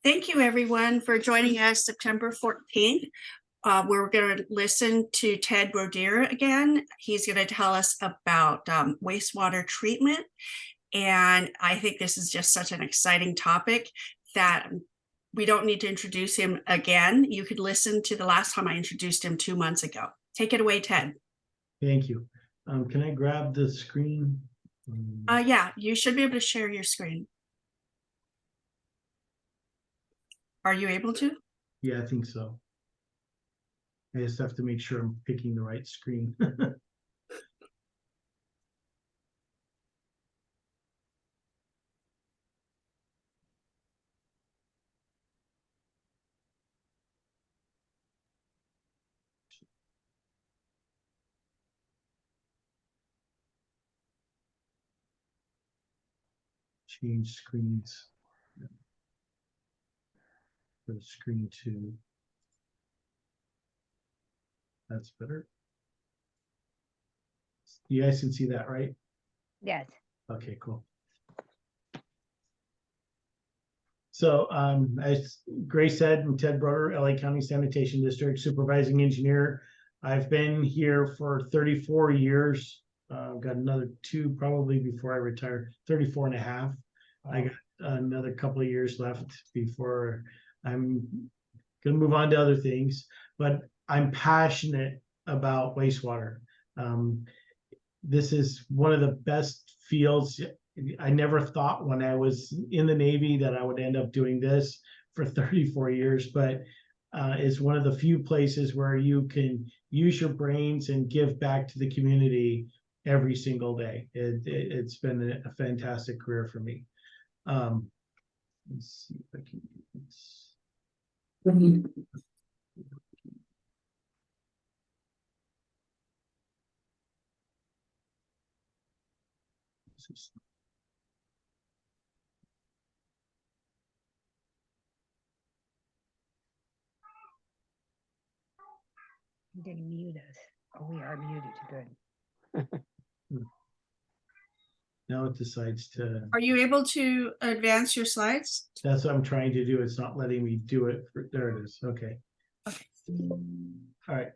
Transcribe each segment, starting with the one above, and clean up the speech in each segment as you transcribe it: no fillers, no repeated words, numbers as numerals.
Thank you, everyone, for joining us September 14th. We're going to listen to Ted Brodeur again. He's going to tell us about wastewater treatment. And I think this is just such an exciting topic that we don't need to introduce him again. You could listen to the last time I introduced him 2 months ago. Take it away, Ted. Thank you. Can I grab the screen? Yeah, you should be able to share your screen. Are you able to? Yeah, I think so. I just have to make sure I'm picking the right screen. Change screens. Go to screen 2. That's better. You guys can see that, right? Yes. Okay, cool. So, as Grace said, I'm Ted Brodeur, LA County Sanitation District Supervising Engineer. I've been here for 34 years. Got another 2 probably before I retire, 34 and a half. I got another couple of years left before I'm going to move on to other things, but I'm passionate about wastewater. This is one of the best fields. I never thought when I was in the Navy that I would end up doing this for 34 years, but it's one of the few places where you can use your brains and give back to the community every single day. It's been a fantastic career for me. Let's see if I can do this. You didn't mute us. Oh, we are muted. Good. Now it decides to. Are you able to advance your slides? That's what I'm trying to do. It's not letting me do it. There it is. Okay. Okay. All right.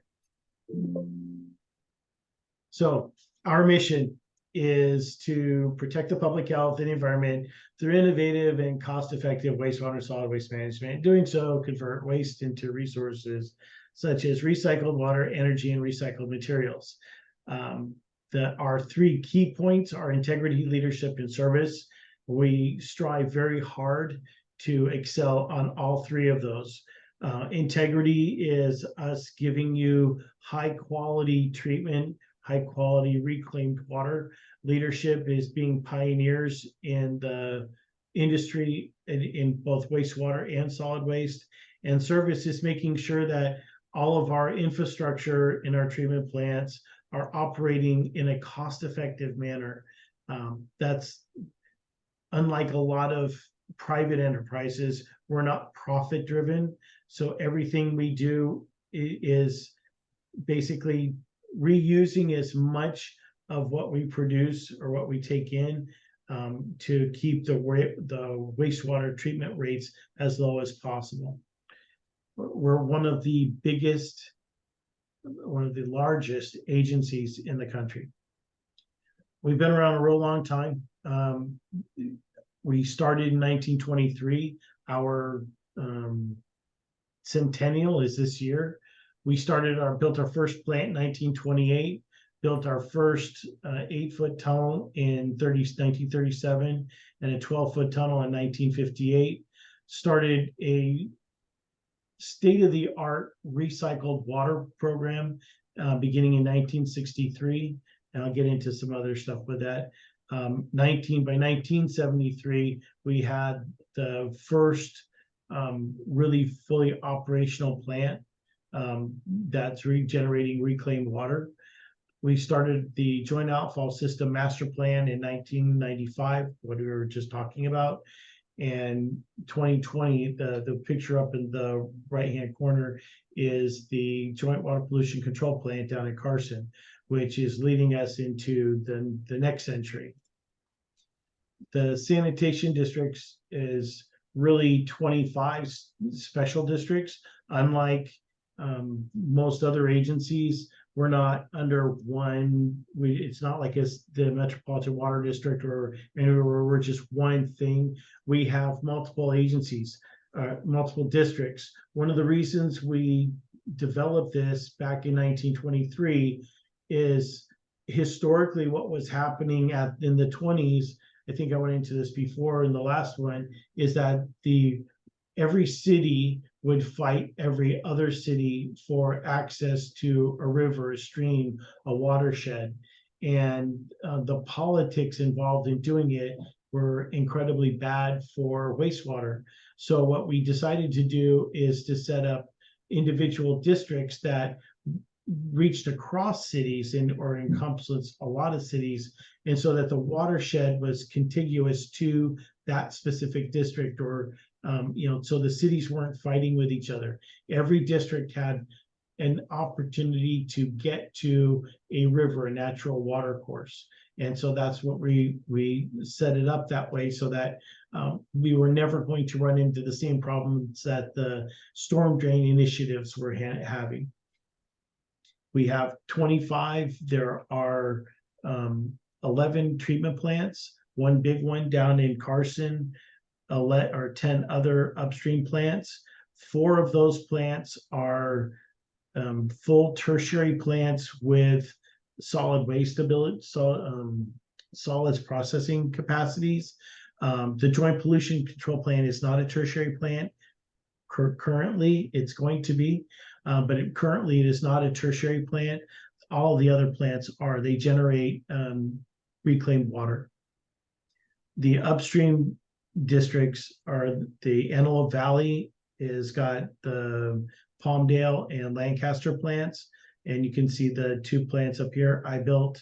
So our mission is to protect the public health and environment through innovative and cost-effective wastewater solid waste management. Doing so, convert waste into resources such as recycled water, energy, and recycled materials. Our 3 key points are integrity, leadership, and service. We strive very hard to excel on all 3 of those. Integrity is us giving you high quality treatment, high quality reclaimed water. Leadership is being pioneers in the industry in both wastewater and solid waste. And service is making sure that all of our infrastructure in our treatment plants are operating in a cost-effective manner. That's unlike a lot of private enterprises. We're not profit-driven, so everything we do is basically reusing as much of what we produce or what we take in to keep the wastewater treatment rates as low as possible. We're one of the largest agencies in the country. We've been around a real long time. We started in 1923. Our centennial is this year. We built our first plant in 1928, built our first 8-foot tunnel in 1937 and a 12-foot tunnel in 1958, started a state-of-the-art recycled water program beginning in 1963, and I'll get into some other stuff with that. By 1973, we had the first really fully operational plant that's regenerating reclaimed water. We started the Joint Outfall System Master Plan in 1995, what we were just talking about. And 2020, the picture up in the right-hand corner is the Joint Water Pollution Control Plant down in Carson, which is leading us into the next century. The sanitation districts is really 25 special districts. Unlike most other agencies, we're not under one. It's not like it's the Metropolitan Water District or anywhere where we're just one thing. We have multiple agencies, multiple districts. One of the reasons we developed this back in 1923 is historically what was happening in the 20s. I think I went into this before in the last one, is that every city would fight every other city for access to a river, a stream, a watershed. And the politics involved in doing it were incredibly bad for wastewater. So what we decided to do is to set up individual districts that reached across cities or encompasses a lot of cities, and so that the watershed was contiguous to that specific district, or so the cities weren't fighting with each other. Every district had an opportunity to get to a river, a natural water course. And so that's what we set it up that way, so that we were never going to run into the same problems that the storm drain initiatives were having. We have 25. There are 11 treatment plants, one big one down in Carson, 10 other upstream plants. 4 of those plants are full tertiary plants with solid waste ability, solids processing capacities. The Joint Pollution Control Plant is not a tertiary plant. Currently, it's going to be, but currently it is not a tertiary plant. All the other plants are. They generate reclaimed water. The upstream districts are the Antelope Valley has got the Palmdale and Lancaster plants, and you can see the 2 plants up here. I built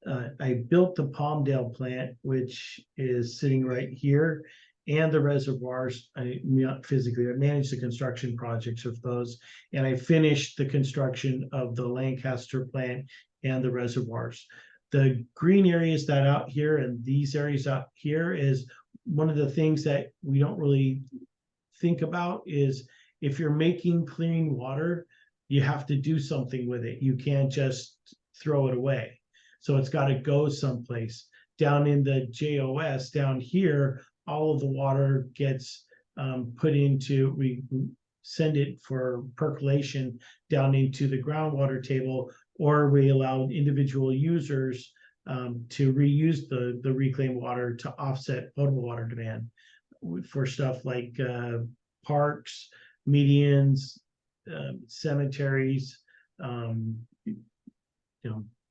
the Palmdale plant, which is sitting right here, and the reservoirs. Not physically, I managed the construction projects of those, and I finished the construction of the Lancaster plant and the reservoirs. The green areas that out here and these areas out here is one of the things that we don't really think about. Is if you're making clean water, you have to do something with it. You can't just throw it away. So it's got to go someplace. Down in the JOS down here, all of the water gets put into, we send it for percolation down into the groundwater table, or we allow individual users to reuse the reclaimed water to offset potable water demand for stuff like parks, medians, cemeteries,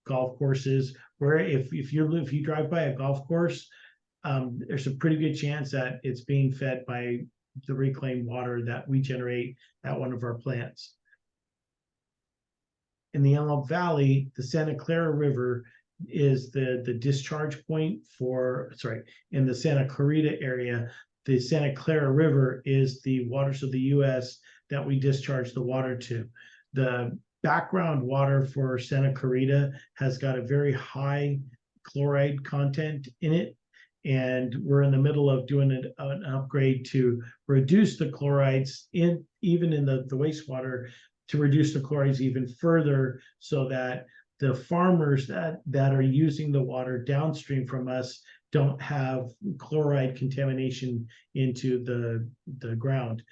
golf courses. Where if you drive by a golf course, there's a pretty good chance that it's being fed by the reclaimed water that we generate at one of our plants. In the Antelope Valley, the Santa Clara River is the discharge point in the Santa Clarita area. The Santa Clara River is the waters of the U.S. that we discharge the water to. The background water for Santa Clarita has got a very high chloride content in it, and we're in the middle of doing an upgrade to reduce the chlorides even in the wastewater, to reduce the chlorides even further, so that the farmers that are using the water downstream from us don't have chloride contamination into the ground.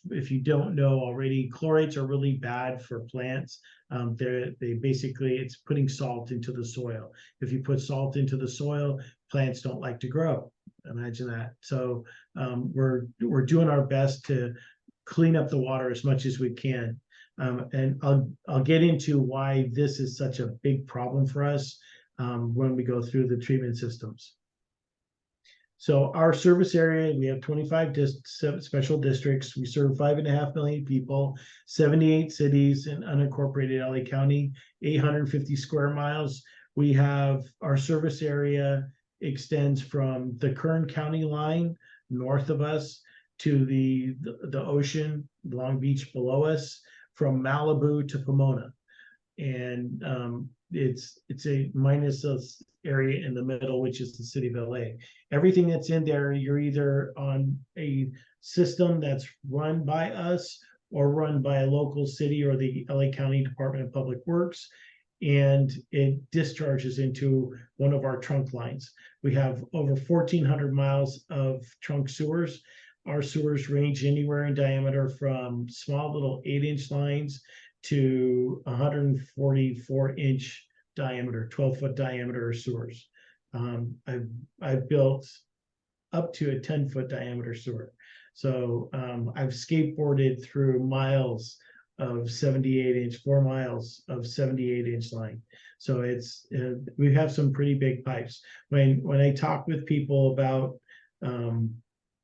If you don't know already, chlorides are really bad for plants. They basically, it's putting salt into the soil. If you put salt into the soil, plants don't like to grow. Imagine that. So we're doing our best to clean up the water as much as we can. And I'll get into why this is such a big problem for us when we go through the treatment systems. So our service area, we have 25 special districts. We serve 5.5 million people, 78 cities in unincorporated LA County, 850 square miles. We have our service area extends from the Kern County line north of us to the ocean, Long Beach below us, from Malibu to Pomona. And it's a minus area in the middle, which is the city of LA. Everything that's in there, you're either on a system that's run by us or run by a local city or the LA County Department of Public Works, and it discharges into one of our trunk lines. We have over 1,400 miles of trunk sewers. Our sewers range anywhere in diameter from small little 8-inch lines to 144-inch diameter, 12-foot diameter sewers. I've built up to a 10-foot diameter sewer. So I've skateboarded through miles of 78-inch, 4 miles of 78-inch line. So it's we have some pretty big pipes. When I talk with people about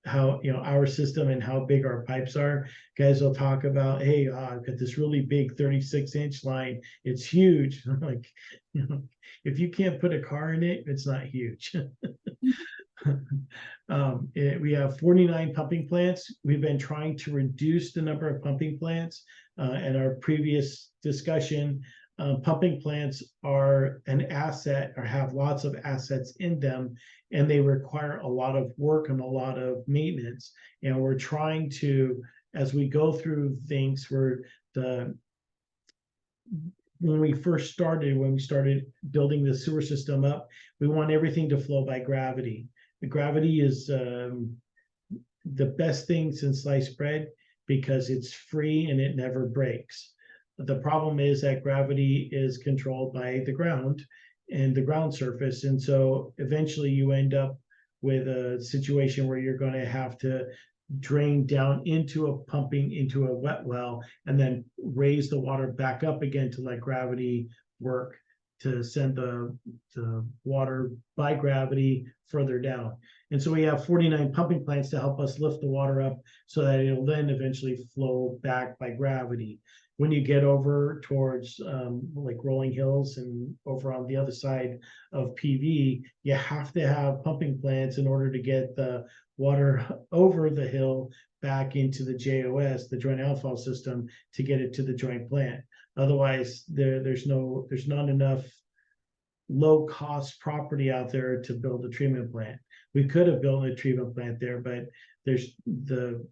how, you know, our system and how big our pipes are, guys will talk about, hey, I've got this really big 36-inch line. It's huge. I'm like, you know, if you can't put a car in it, it's not huge. We have 49 pumping plants. We've been trying to reduce the number of pumping plants. In our previous discussion, pumping plants are an asset or have lots of assets in them, and they require a lot of work and a lot of maintenance. And we're trying to, as we go through things, when we started building the sewer system up, we want everything to flow by gravity. The gravity is the best thing since sliced bread because it's free and it never breaks. The problem is that gravity is controlled by the ground and the ground surface. And so eventually you end up with a situation where you're going to have to drain down into a wet well and then raise the water back up again to let gravity work to send the water by gravity further down. And so we have 49 pumping plants to help us lift the water up so that it'll then eventually flow back by gravity. When you get over towards like Rolling Hills and over on the other side of PV, you have to have pumping plants in order to get the water over the hill back into the JOS, the joint outfall system, to get it to the joint plant. Otherwise, there's not enough low-cost property out there to build a treatment plant. We could have built a treatment plant there, but the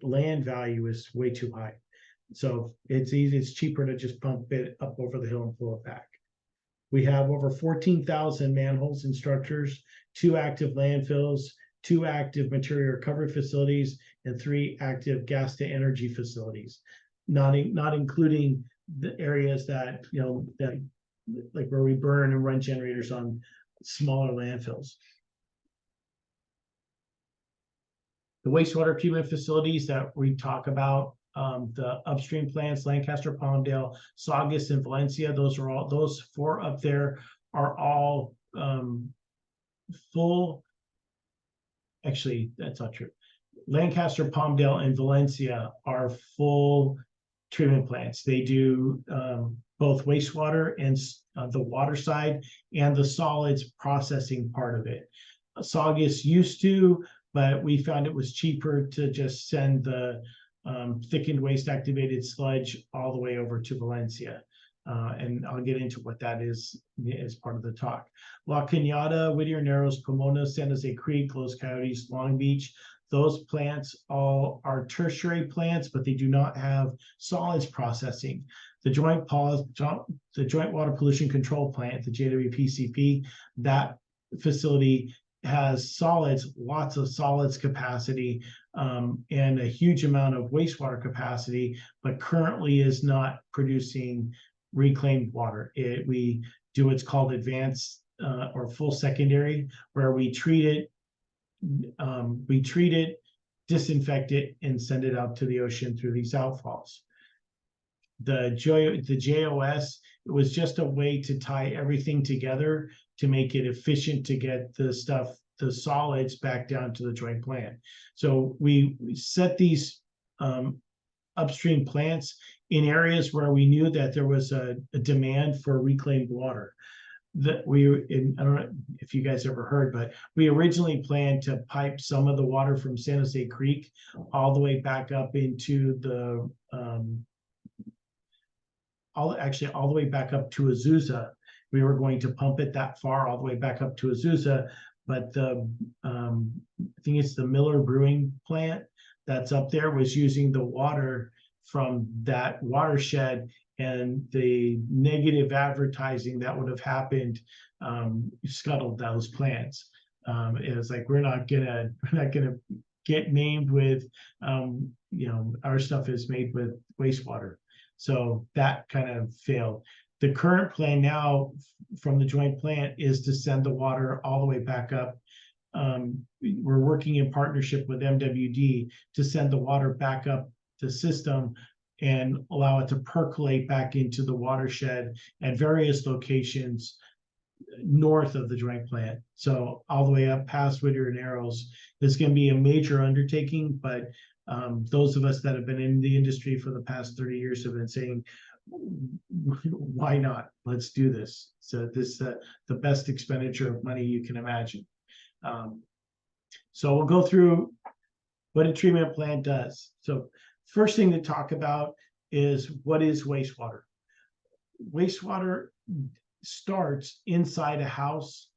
land value is way too high. So it's cheaper to just pump it up over the hill and pull it back. We have over 14,000 manholes and structures, 2 active landfills, 2 active material recovery facilities, and 3 active gas to energy facilities, not including the areas that, you know, that like where we burn and run generators on smaller landfills. The wastewater treatment facilities that we talk about, the upstream plants, Lancaster, Palmdale, Saugus, and Valencia, those 4 up there are all full. Actually, that's not true. Lancaster, Palmdale, and Valencia are full treatment plants. They do both wastewater and the water side and the solids processing part of it. Saugus used to, but we found it was cheaper to just send the thickened waste activated sludge all the way over to Valencia. And I'll get into what that is as part of the talk. La Cañada, Whittier Narrows, Pomona, San Jose Creek, Los Coyotes, Long Beach, those plants all are tertiary plants, but they do not have solids processing. The Joint Water Pollution Control Plant, the JWPCP, that facility has solids, lots of solids capacity, and a huge amount of wastewater capacity, but currently is not producing reclaimed water. We do what's called advanced or full secondary, where we treat it, disinfect it, and send it out to the ocean through these outfalls. The JOS, it was just a way to tie everything together to make it efficient to get the solids back down to the joint plant. So we set these upstream plants in areas where we knew that there was a demand for reclaimed water. I don't know if you guys ever heard, but we originally planned to pipe some of the water from San Jose Creek all the way back up into the all the way back up to Azusa we were going to pump it that far all the way back up to Azusa, but I think it's the Miller Brewing plant that's up there was using the water from that watershed, and the negative advertising that would have happened scuttled those plants. It was like we're not gonna get named with our stuff is made with wastewater, so that kind of failed. The current plan now from the joint plant is to send the water all the way back up. We're working in partnership with MWD to send the water back up the system and allow it to percolate back into the watershed at various locations north of the joint plant. So all the way up past Whittier and Arrows. This can be a major undertaking, but those of us that have been in the industry for the past 30 years have been saying, why not? Let's do this. So this the best expenditure of money you can imagine. So we'll go through what a treatment plant does. So first thing to talk about is what is wastewater. Wastewater starts inside a house,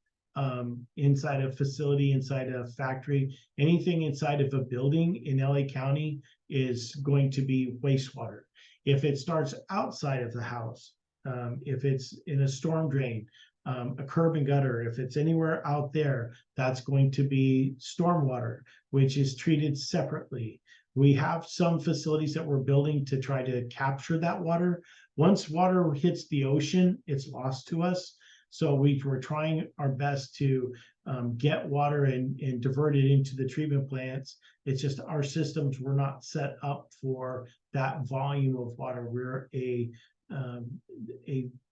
inside a facility, inside a factory. Anything inside of a building in LA County is going to be wastewater. If it starts outside of the house, if it's in a storm drain, a curb and gutter, if it's anywhere out there, that's going to be stormwater, which is treated separately. We have some facilities that we're building to try to capture that water. Once water hits the ocean, it's lost to us. So we're trying our best to get water and divert it into the treatment plants. It's just our systems were not set up for that volume of water. We're a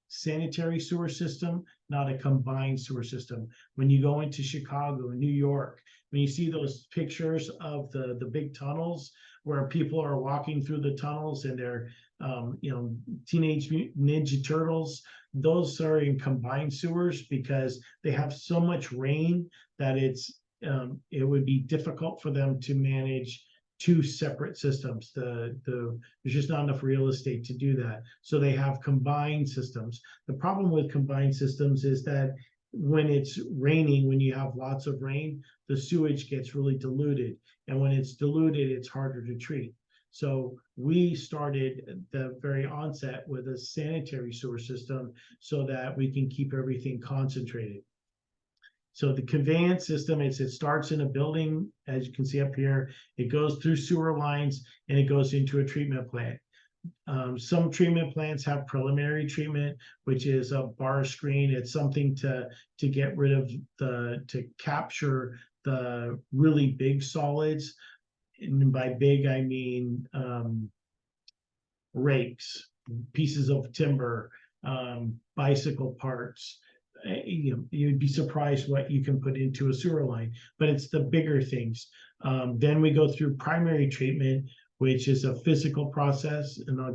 sanitary sewer system, not a combined sewer system. When you go into Chicago and New York, when you see those pictures of the big tunnels where people are walking through the tunnels and they're Teenage Mutant Ninja Turtles, those are in combined sewers because they have so much rain that it would be difficult for them to manage two separate systems. There's just not enough real estate to do that. So they have combined systems. The problem with combined systems is that when it's raining, when you have lots of rain, the sewage gets really diluted. And when it's diluted, it's harder to treat. So we started at the very onset with a sanitary sewer system so that we can keep everything concentrated. So the conveyance system, it starts in a building, as you can see up here, it goes through sewer lines and it goes into a treatment plant. Some treatment plants have preliminary treatment, which is a bar screen. It's something to get rid of to capture the really big solids. And by big, I mean rakes, pieces of timber, bicycle parts. You'd be surprised what you can put into a sewer line, but it's the bigger things. Then we go through primary treatment, which is a physical process, and I'll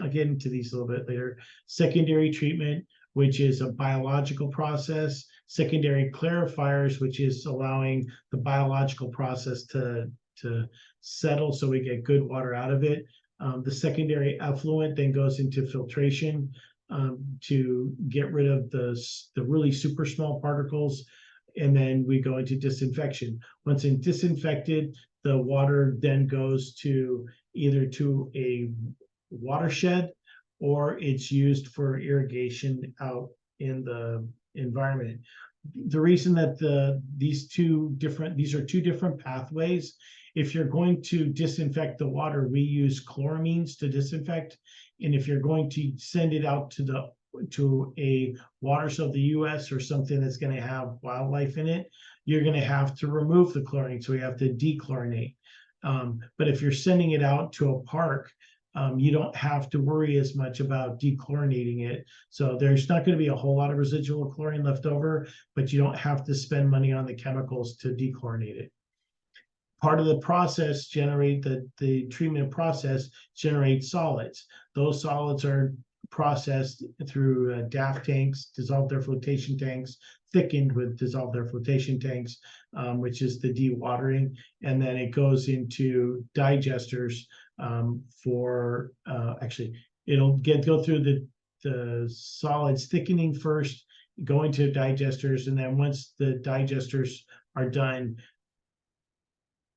get into these a little bit later. Secondary treatment, which is a biological process. Secondary clarifiers, which is allowing the biological process to settle so we get good water out of it. The secondary effluent then goes into filtration to get rid of the really super small particles. And then we go into disinfection. Once it's disinfected, the water then goes to either to a watershed or it's used for irrigation out in the environment. The reason that these are two different pathways. If you're going to disinfect the water, we use chloramines to disinfect. And if you're going to send it out to a waters of the US or something that's going to have wildlife in it, you're going to have to remove the chlorine. So we have to dechlorinate. But if you're sending it out to a park, you don't have to worry as much about dechlorinating it. So there's not going to be a whole lot of residual chlorine left over, but you don't have to spend money on the chemicals to dechlorinate it. Part of the process the treatment process generates solids. Those solids are processed through DAF tanks, dissolved air flotation tanks, thickened with dissolved air flotation tanks, which is the dewatering, and then it goes into digesters for actually it'll go through the solids thickening first, go into digesters, and then once the digesters are done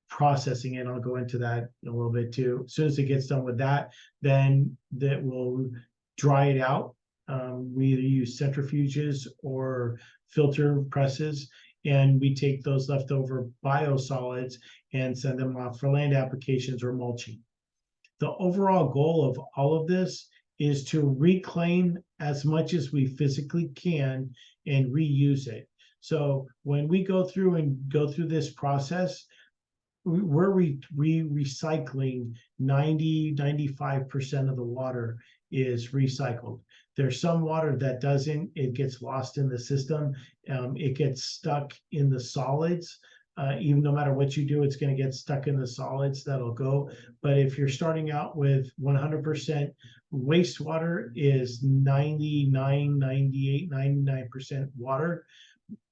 processing it, I'll go into that in a little bit too. As soon as it gets done with that, then that will dry it out. We either use centrifuges or filter presses, and we take those leftover biosolids and send them off for land applications or mulching. The overall goal of all of this is to reclaim as much as we physically can and reuse it. So when we go through this process, we're recycling 90-95% of the water is recycled. There's some water that doesn't, it gets lost in the system. It gets stuck in the solids. Even no matter what you do, it's going to get stuck in the solids, that'll go. But if you're starting out with 100%, wastewater is 99, 98, 99% water,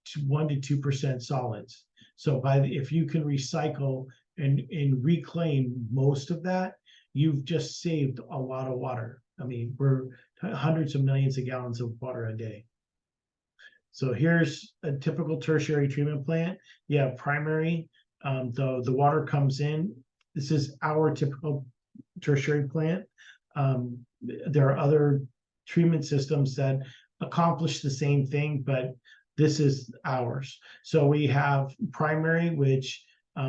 to 1 to 2% solids. So if you can recycle and reclaim most of that, you've just saved a lot of water. I mean, we're hundreds of millions of gallons of water a day. So here's a typical tertiary treatment plant. You have primary, the water comes in. This is our typical tertiary plant. There are other treatment systems that accomplish the same thing, but this is ours. So we have primary, which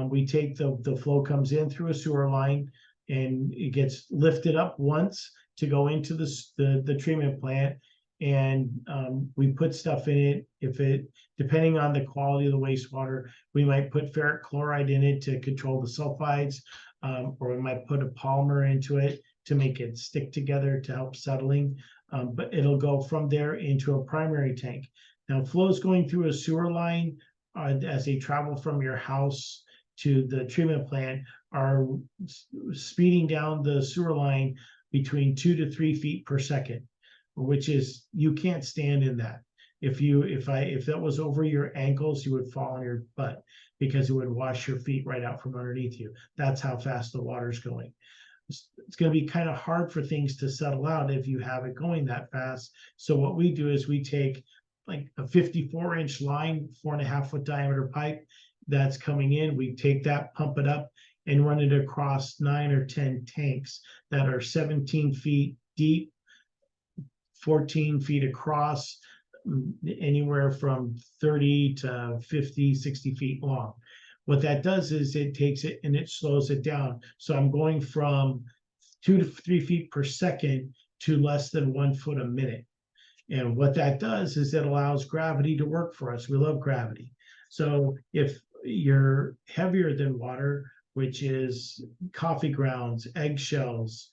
we take the flow comes in through a sewer line, and it gets lifted up once to go into the treatment plant. And we put stuff in it. Depending on the quality of the wastewater, we might put ferric chloride in it to control the sulfides, or we might put a polymer into it to make it stick together to help settling. But it'll go from there into a primary tank. Now, flows going through a sewer line as they travel from your house to the treatment plant are speeding down the sewer line between 2 to 3 feet per second, which is, you can't stand in that. If that was over your ankles, you would fall on your butt because it would wash your feet right out from underneath you. That's how fast the water's going. It's going to be kind of hard for things to settle out if you have it going that fast. So what we do is we take like a 54-inch line, 4.5-foot diameter pipe that's coming in. We take that, pump it up, and run it across 9 or 10 tanks that are 17 feet deep, 14 feet across, anywhere from 30 to 50, 60 feet long. What that does is it takes it and it slows it down. So I'm going from 2 to 3 feet per second to less than 1 foot a minute. And what that does is it allows gravity to work for us. We love gravity. So if you're heavier than water, which is coffee grounds, eggshells,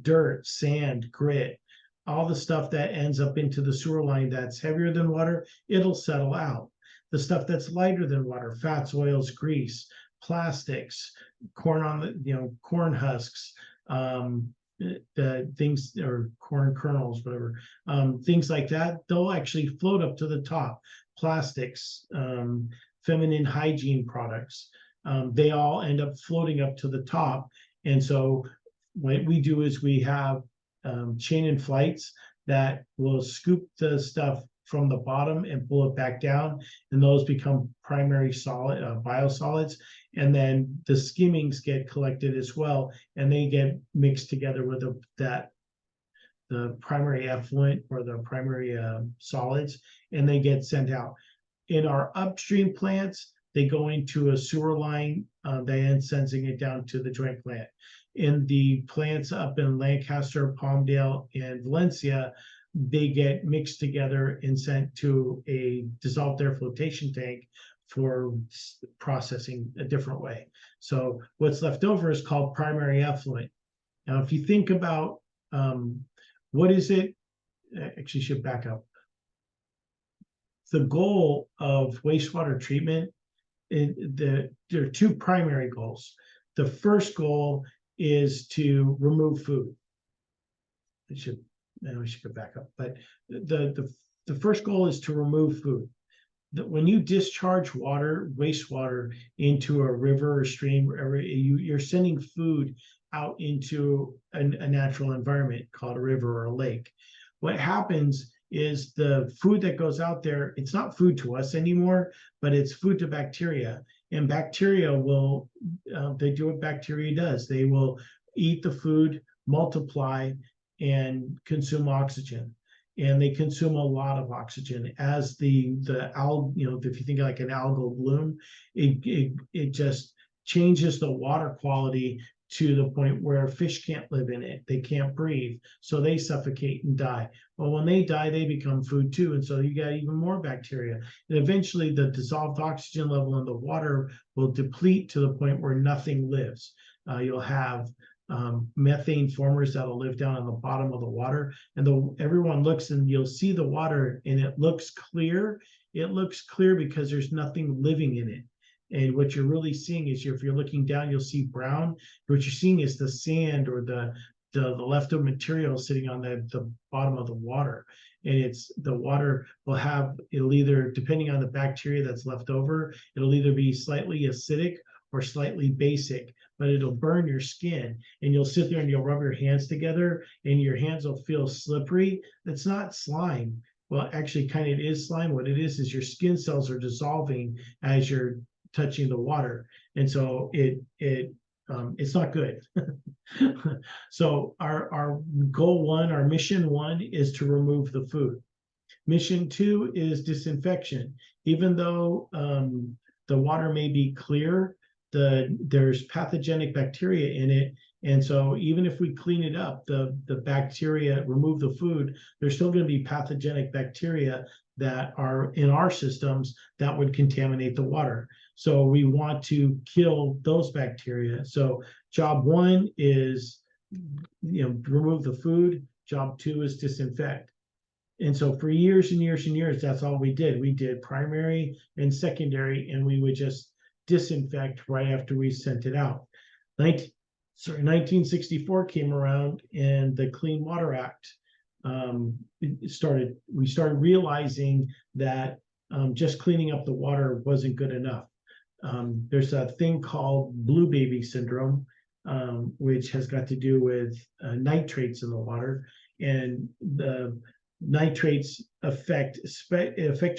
dirt, sand, grit, all the stuff that ends up into the sewer line that's heavier than water, it'll settle out. The stuff that's lighter than water, fats, oils, grease, plastics, corn husks, the things, or corn kernels, whatever, things like that, they'll actually float up to the top. Plastics, feminine hygiene products, they all end up floating up to the top. And so what we do is we have chain and flights that will scoop the stuff from the bottom and pull it back down, and those become primary solid biosolids. And then the skimmings get collected as well, and they get mixed together with the primary effluent or the primary solids, and they get sent out. In our upstream plants, they go into a sewer line, then sending it down to the joint plant. In the plants up in Lancaster, Palmdale, and Valencia, they get mixed together and sent to a dissolved air flotation tank for processing a different way. So what's left over is called primary effluent. Now, if you think about what is it, actually should back up. The goal of wastewater treatment, there are 2 primary goals. The first goal is to remove food. We should go back up. But the first goal is to remove food. When you discharge wastewater into a river or stream, you're sending food out into a natural environment called a river or a lake. What happens is the food that goes out there, it's not food to us anymore, but it's food to bacteria. And bacteria will, they do what bacteria does. They will eat the food, multiply, and consume oxygen. And they consume a lot of oxygen as the algae, if you think like an algal bloom, it just changes the water quality to the point where fish can't live in it. They can't breathe, so they suffocate and die. Well, when they die, they become food too, and so you got even more bacteria. And eventually, the dissolved oxygen level in the water will deplete to the point where nothing lives. You'll have methane formers that'll live down on the bottom of the water, and everyone looks and you'll see the water, and it looks clear. It looks clear because there's nothing living in it. And what you're really seeing is, if you're looking down, you'll see brown. What you're seeing is the sand or the leftover material sitting on the bottom of the water. And it's the water will have, it'll either, depending on the bacteria that's left over, it'll either be slightly acidic or slightly basic, but it'll burn your skin. And you'll sit there and you'll rub your hands together and your hands will feel slippery. It's not slime. Well, actually, kind of it is slime. What it is your skin cells are dissolving as you're touching the water, and so it's not good. So our goal one, our mission one, is to remove the food. Mission two is disinfection. Even though the water may be clear, there's pathogenic bacteria in it, and so even if we clean it up, the bacteria, remove the food, there's still going to be pathogenic bacteria that are in our systems that would contaminate the water. So we want to kill those bacteria. So job one is, remove the food. Job two is disinfect. And so for years and years and years, that's all we did. We did primary and secondary, and we would just disinfect right after we sent it out. 1964 came around, and the Clean Water Act we started realizing that just cleaning up the water wasn't good enough. There's a thing called blue baby syndrome, which has got to do with nitrates in the water, and the nitrates affect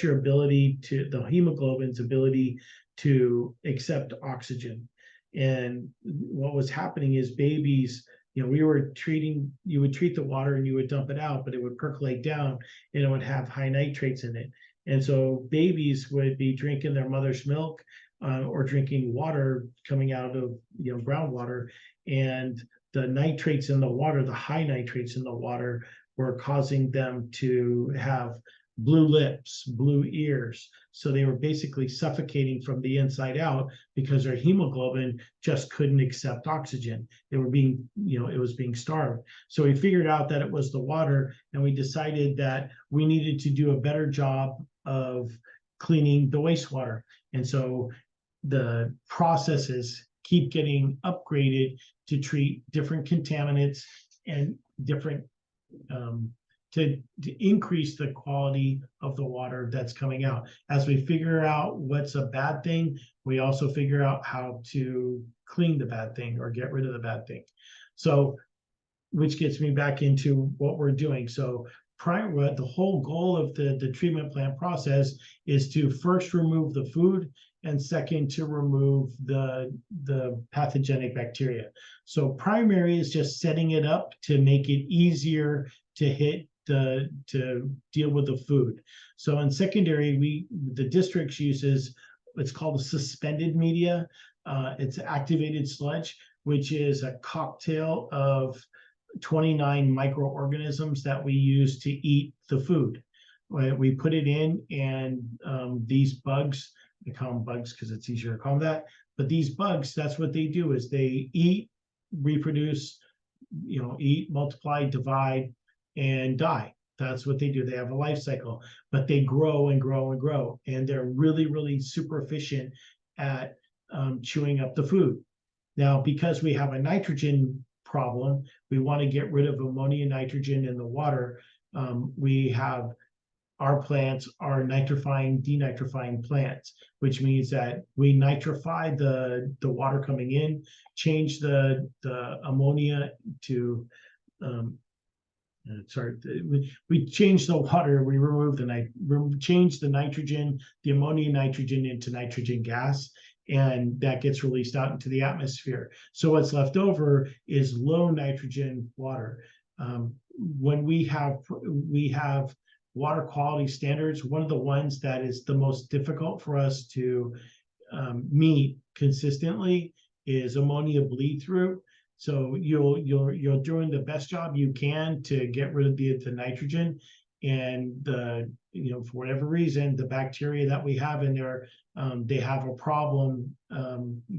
your ability to, the hemoglobin's ability to accept oxygen. And what was happening is babies, you would treat the water and you would dump it out, but it would percolate down and it would have high nitrates in it. And so babies would be drinking their mother's milk or drinking water coming out of groundwater, and the nitrates in the water, the high nitrates in the water, were causing them to have blue lips, blue ears. So they were basically suffocating from the inside out because their hemoglobin just couldn't accept oxygen. They were being, it was being starved. So we figured out that it was the water, and we decided that we needed to do a better job of cleaning the wastewater. And so the processes keep getting upgraded to treat different contaminants and different to increase the quality of the water that's coming out. As we figure out what's a bad thing, we also figure out how to clean the bad thing or get rid of the bad thing. So, which gets me back into what we're doing. So the whole goal of the treatment plant process is to first remove the food, and second, to remove the pathogenic bacteria. So primary is just setting it up to make it easier to deal with the food. So in secondary, the districts uses, it's called a suspended media. It's activated sludge, which is a cocktail of 29 microorganisms that we use to eat the food. We put it in, and these bugs, we call them bugs because it's easier to call them that, but these bugs, that's what they do, is they eat, reproduce, eat, multiply, divide, and die. That's what they do. They have a life cycle, but they grow and grow and grow, and they're really, really super efficient at chewing up the food. Now, because we have a nitrogen problem, we want to get rid of ammonia and nitrogen in the water. Our plants are nitrifying, denitrifying plants, which means that we nitrify the water coming in, change the ammonia to sorry, we changed the water. We removed changed the nitrogen, the ammonia nitrogen into nitrogen gas, and that gets released out into the atmosphere. So what's left over is low nitrogen water. When we have water quality standards, one of the ones that is the most difficult for us to meet consistently is ammonia bleed through. So you're doing the best job you can to get rid of the nitrogen, and for whatever reason, the bacteria that we have in there, they have a problem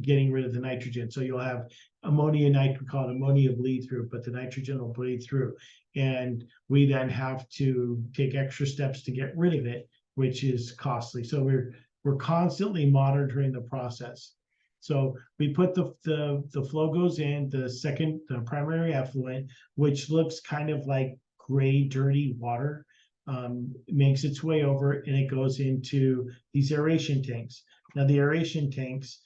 getting rid of the nitrogen. So you'll have ammonia we call it ammonia bleed through, but the nitrogen will bleed through, and we then have to take extra steps to get rid of it, which is costly. So we're constantly monitoring the process. So we put the flow goes in, the primary effluent, which looks kind of like gray, dirty water, makes its way over, and it goes into these aeration tanks. Now the aeration tanks,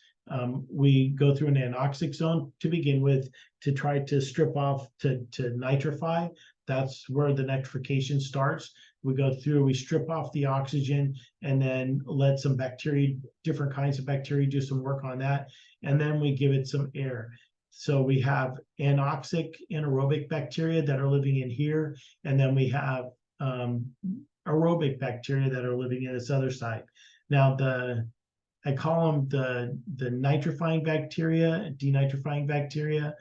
we go through an anoxic zone to begin with to try to strip off, to nitrify. That's where the nitrification starts. We go through, we strip off the oxygen, and then let some bacteria, different kinds of bacteria, do some work on that. And then we give it some air. So we have anoxic anaerobic bacteria that are living in here. And then we have aerobic bacteria that are living in this other side. Now I call them the nitrifying bacteria, denitrifying bacteria.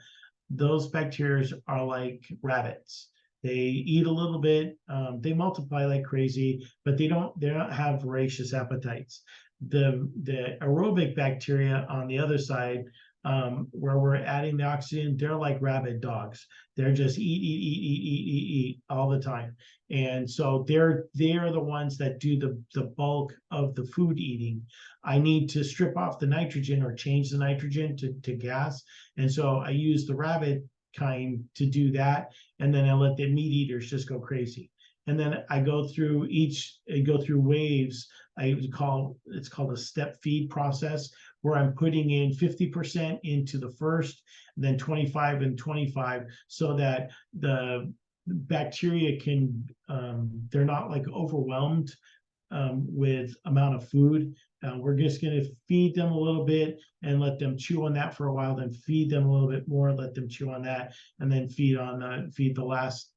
Those bacteria are like rabbits. They eat a little bit, they multiply like crazy, but they don't have voracious appetites. The aerobic bacteria on the other side, where we're adding the oxygen, they're like rabid dogs. They're just eat all the time. And so they are the ones that do the bulk of the food eating. I need to strip off the nitrogen or change the nitrogen to gas. And so I use the rabbit kind to do that, and then I let the meat eaters just go crazy. And then I go through waves. It's called a step feed process, where I'm putting in 50% into the first, then 25 and 25, so that the bacteria can they're not like overwhelmed with amount of food. We're just going to feed them a little bit and let them chew on that for a while, then feed them a little bit more, let them chew on that, and then feed the last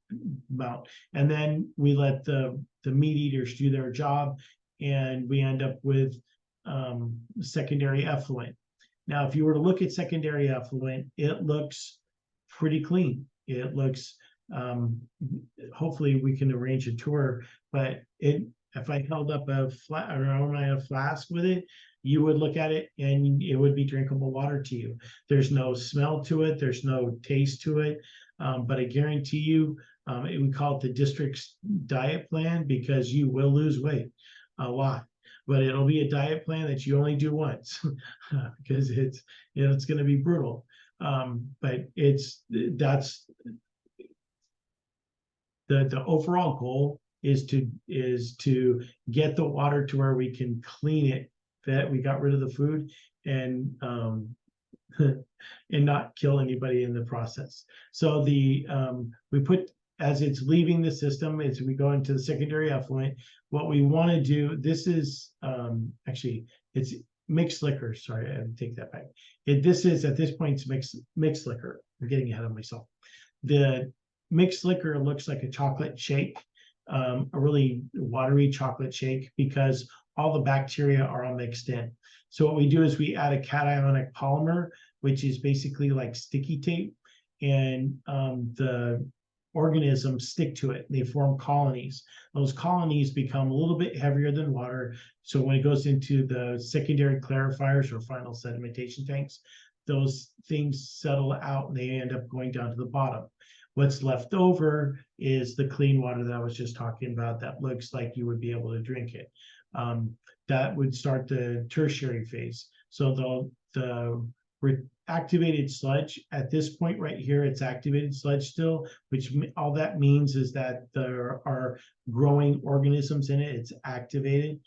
amount. And then we let the meat eaters do their job, and we end up with secondary effluent. Now, if you were to look at secondary effluent, it looks pretty clean. It looks, hopefully we can arrange a tour, but if I held up a flask with it, you would look at it and it would be drinkable water to you. There's no smell to it. There's no taste to it. But I guarantee you, we call it the district's diet plan, because you will lose weight a lot. But it'll be a diet plan that you only do once, because it's going to be brutal. But that's the overall goal is to get the water to where we can clean it, that we got rid of the food, and and not kill anybody in the process. So we put, as it's leaving the system, as we go into the secondary effluent, what we want to do, this is actually, it's mixed liquor. Sorry, I have to take that back. This is, at this point, it's mixed liquor. I'm getting ahead of myself. The mixed liquor looks like a chocolate shake, a really watery chocolate shake, because all the bacteria are all mixed in. So what we do is we add a cationic polymer, which is basically like sticky tape, and the organisms stick to it. They form colonies. Those colonies become a little bit heavier than water. So when it goes into the secondary clarifiers or final sedimentation tanks, those things settle out and they end up going down to the bottom. What's left over is the clean water that I was just talking about, that looks like you would be able to drink it. That would start the tertiary phase. So the activated sludge, at this point right here, it's activated sludge still, which all that means is that there are growing organisms in it. It's activated.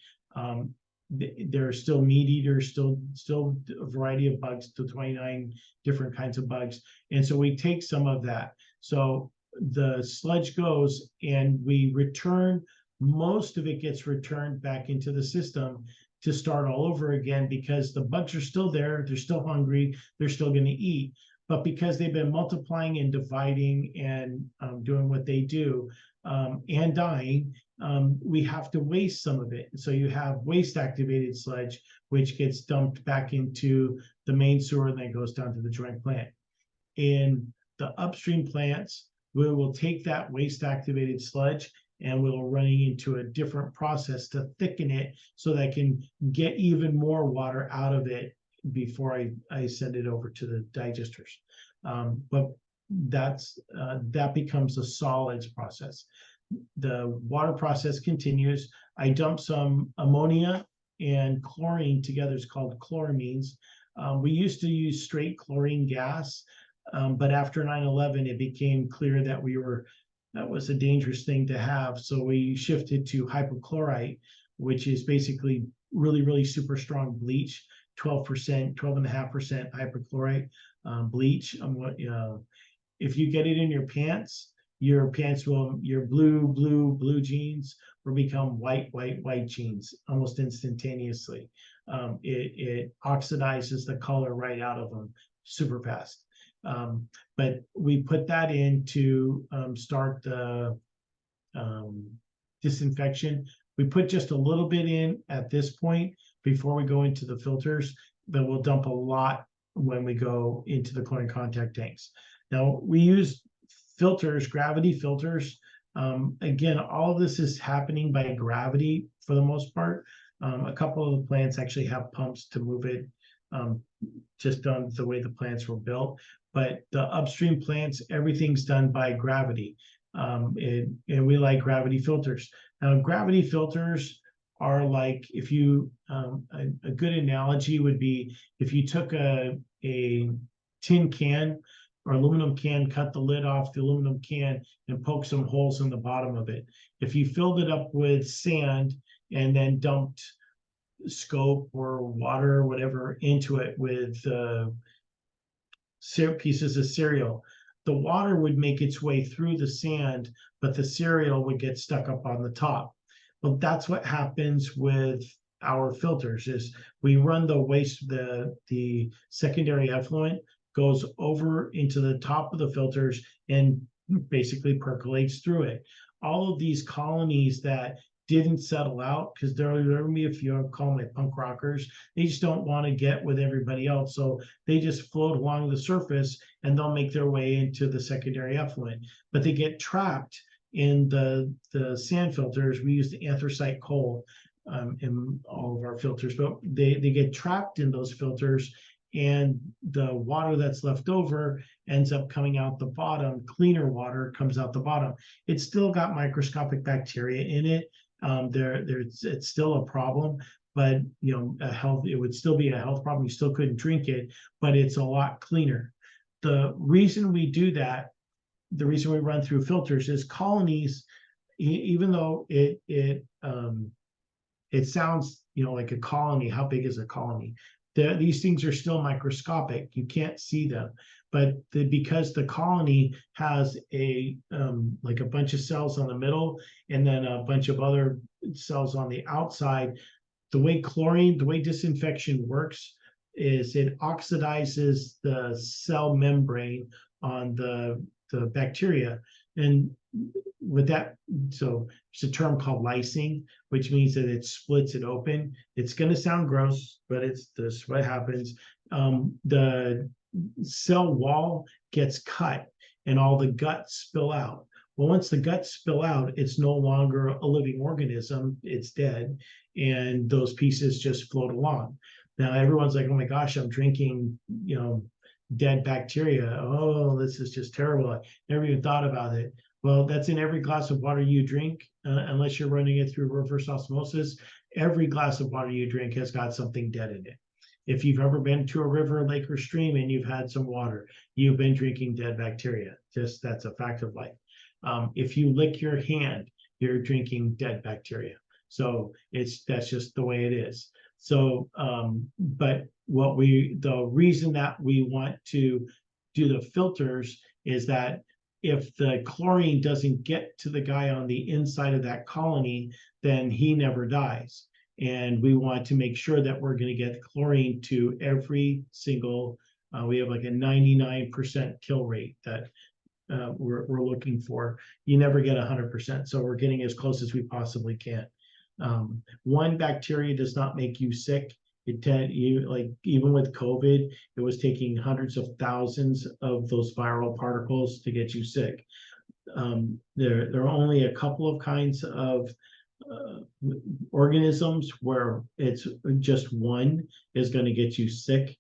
There are still meat eaters, still a variety of bugs, to 29 different kinds of bugs. And so we take some of that. So the sludge goes and we return, most of it gets returned back into the system to start all over again, because the bugs are still there, they're still hungry, they're still going to eat. But because they've been multiplying and dividing and doing what they do and dying, we have to waste some of it. So you have waste activated sludge, which gets dumped back into the main sewer and then goes down to the joint plant. In the upstream plants, we will take that waste activated sludge and we'll run it into a different process to thicken it so that I can get even more water out of it before I send it over to the digesters. But that becomes a solids process. The water process continues. I dump some ammonia and chlorine together. It's called chloramines. We used to use straight chlorine gas, but after 9/11, it became clear that that was a dangerous thing to have. So we shifted to hypochlorite, which is basically really, really super strong bleach, 12%, 12.5% hypochlorite bleach. If you get it in your pants will, your blue jeans will become white jeans almost instantaneously. It oxidizes the color right out of them super fast. But we put that in to start the disinfection. We put just a little bit in at this point before we go into the filters, but we'll dump a lot when we go into the chlorine contact tanks. Now we use filters, gravity filters. Again, all of this is happening by gravity for the most part. A couple of the plants actually have pumps to move it, just on the way the plants were built. But the upstream plants, everything's done by gravity. And we like gravity filters. Now, gravity filters are like, if you, a good analogy would be if you took a tin can or aluminum can, cut the lid off the aluminum can and poke some holes in the bottom of it. If you filled it up with sand and then dumped scope or water or whatever into it with pieces of cereal, the water would make its way through the sand, but the cereal would get stuck up on the top. Well, that's what happens with our filters. Is we run the waste, the secondary effluent goes over into the top of the filters and basically percolates through it. All of these colonies that didn't settle out, because there are me, if you call them punk rockers, they just don't want to get with everybody else, so they just float along the surface and they'll make their way into the secondary effluent, but they get trapped in the sand filters. We use the anthracite coal in all of our filters, but they get trapped in those filters, and the water that's left over ends up coming out the bottom. Cleaner water comes out the bottom. It's still got microscopic bacteria in it. It's still a problem, but it would still be a health problem. You still couldn't drink it, but it's a lot cleaner. The reason we do that, the reason we run through filters, is colonies, even though it sounds like a colony. How big is a colony? These things are still microscopic. You can't see them, but because the colony has like a bunch of cells on the middle and then a bunch of other cells on the outside, the way disinfection works is it oxidizes the cell membrane on the bacteria. And with that, so it's a term called lysing, which means that it splits it open. It's going to sound gross, but it's this what happens. The cell wall gets cut and all the guts spill out. Well, once the guts spill out, it's no longer a living organism, it's dead, and those pieces just float along. Now everyone's like, oh my gosh, I'm drinking dead bacteria. Oh, this is just terrible. I never even thought about it. Well, that's in every glass of water you drink, unless you're running it through reverse osmosis. Every glass of water you drink has got something dead in it. If you've ever been to a river, lake, or stream and you've had some water, you've been drinking dead bacteria. That's a fact of life. If you lick your hand, you're drinking dead bacteria. So that's just the way it is. So, but the reason that we want to do the filters is that if the chlorine doesn't get to the guy on the inside of that colony, then he never dies. And we want to make sure that we're going to get the chlorine to every single, we have like a 99% kill rate that we're looking for. You never get 100%, so we're getting as close as we possibly can. One bacteria does not make you sick. Like even with COVID, it was taking hundreds of thousands of those viral particles to get you sick. There are only a couple of kinds of organisms where it's just one is going to get you sick.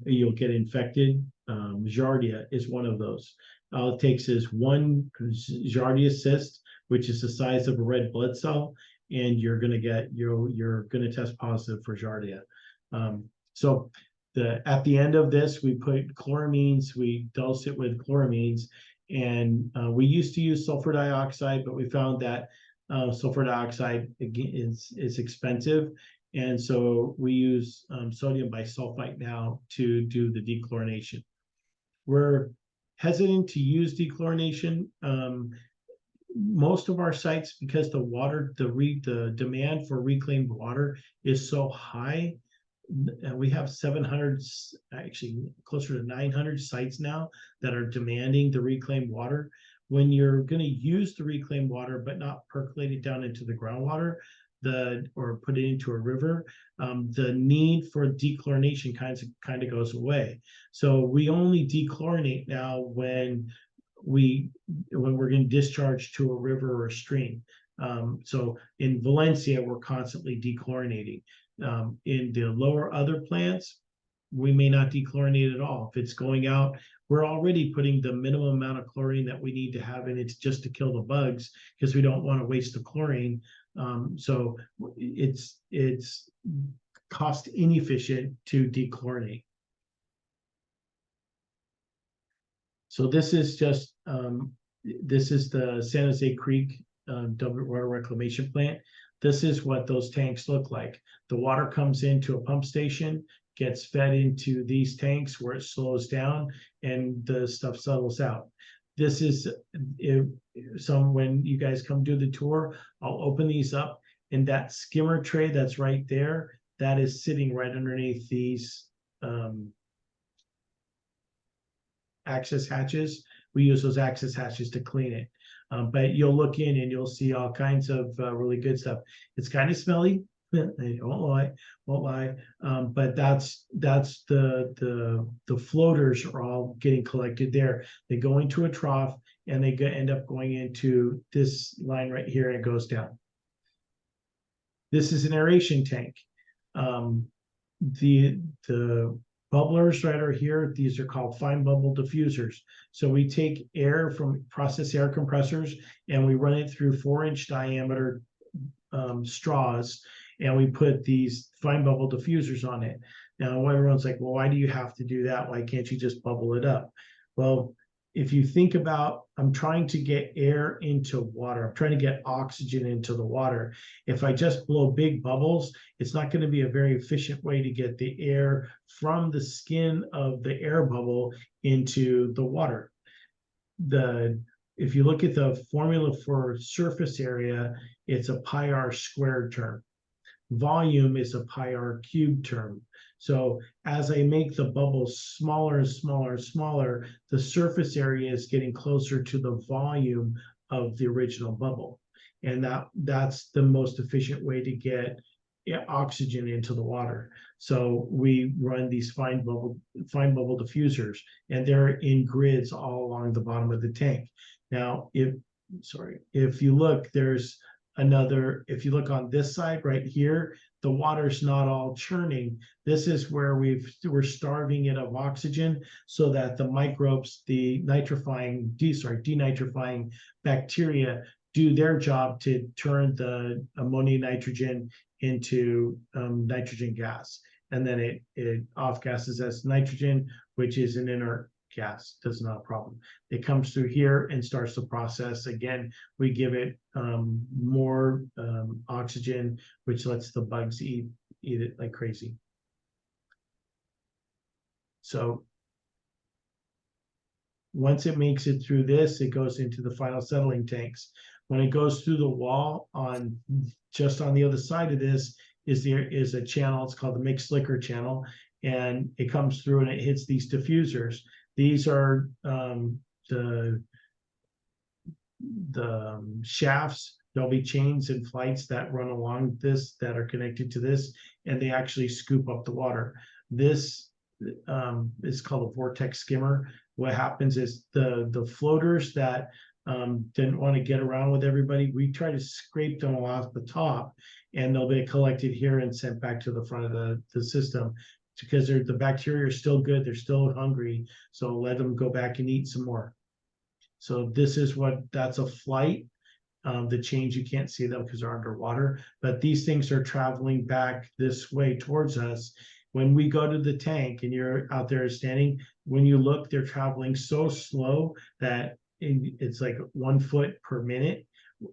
You'll get infected. Giardia is one of those. All it takes is one Giardia cyst, which is the size of a red blood cell, and you're going to test positive for Giardia. So at the end of this, we put chloramines, we dose it with chloramines, and we used to use sulfur dioxide, but we found that sulfur dioxide again is expensive, and so we use sodium bisulfite now to do the dechlorination. We're hesitant to use dechlorination. Most of our sites, because the demand for reclaimed water is so high, and we have 700, actually closer to 900 sites now that are demanding the reclaimed water. When you're going to use the reclaimed water but not percolate it down into the groundwater, or put it into a river, the need for dechlorination kind of goes away. So we only dechlorinate now when we're going to discharge to a river or a stream. So in Valencia, we're constantly dechlorinating. In the lower other plants, we may not dechlorinate at all. If it's going out, we're already putting the minimum amount of chlorine that we need to have in it just to kill the bugs, because we don't want to waste the chlorine. So it's cost inefficient to dechlorinate. So this is just this is the San Jose Creek Dubbed Water Reclamation Plant. This is what those tanks look like. The water comes into a pump station, gets fed into these tanks where it slows down, and the stuff settles out. This is when you guys come do the tour, I'll open these up, and that skimmer tray that's right there, that is sitting right underneath these access hatches. We use those access hatches to clean it. But you'll look in and you'll see all kinds of really good stuff. It's kind of smelly. I won't lie. But that's the floaters are all getting collected there. They go into a trough and they end up going into this line right here, and it goes down. This is an aeration tank. The bubblers that are here, these are called fine bubble diffusers. So we take air from process air compressors and we run it through 4-inch diameter straws, and we put these fine bubble diffusers on it. Now everyone's like, well, why do you have to do that? Why can't you just bubble it up? Well, if you think about, I'm trying to get air into water. I'm trying to get oxygen into the water. If I just blow big bubbles, it's not going to be a very efficient way to get the air from the skin of the air bubble into the water. If you look at the formula for surface area, it's a pi r squared term. Volume is a pi r cubed term. So as I make the bubbles smaller and smaller and smaller, the surface area is getting closer to the volume of the original bubble. And that's the most efficient way to get oxygen into the water. So we run these fine bubble diffusers, and they're in grids all along the bottom of the tank. Now, if you look, if you look on this side right here, the water's not all churning. This is where we're starving it of oxygen so that the microbes, the denitrifying bacteria do their job to turn the ammonia nitrogen into nitrogen gas. And then it off gases as nitrogen, which is an inert gas. That's not a problem. It comes through here and starts the process. Again, we give it more oxygen, which lets the bugs eat it like crazy. So Once it makes it through this, it goes into the final settling tanks. When it goes through the wall on just on the other side of this is a channel. It's called the mixed liquor channel, and it comes through and it hits these diffusers. These are the shafts. There'll be chains and flights that run along this that are connected to this, and they actually scoop up the water. This is called a vortex skimmer. What happens is the floaters that didn't want to get around with everybody, we try to scrape them off the top, and they'll be collected here and sent back to the front of the system, because the bacteria are still good, they're still hungry, so let them go back and eat some more. So this is that's a flight. The chains, you can't see them because they're underwater, but these things are traveling back this way towards us. When we go to the tank and you're out there standing, when you look, they're traveling so slow that it's like 1 foot per minute.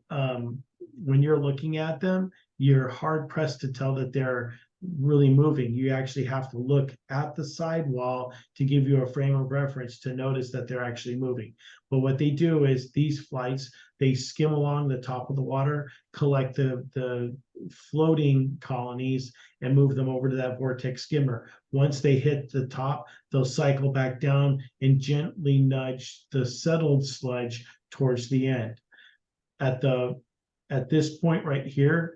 When you're looking at them, you're hard pressed to tell that they're really moving. You actually have to look at the sidewall to give you a frame of reference to notice that they're actually moving. But what they do is these flights, they skim along the top of the water, collect the floating colonies, and move them over to that vortex skimmer. Once they hit the top, they'll cycle back down and gently nudge the settled sludge towards the end. At this point right here,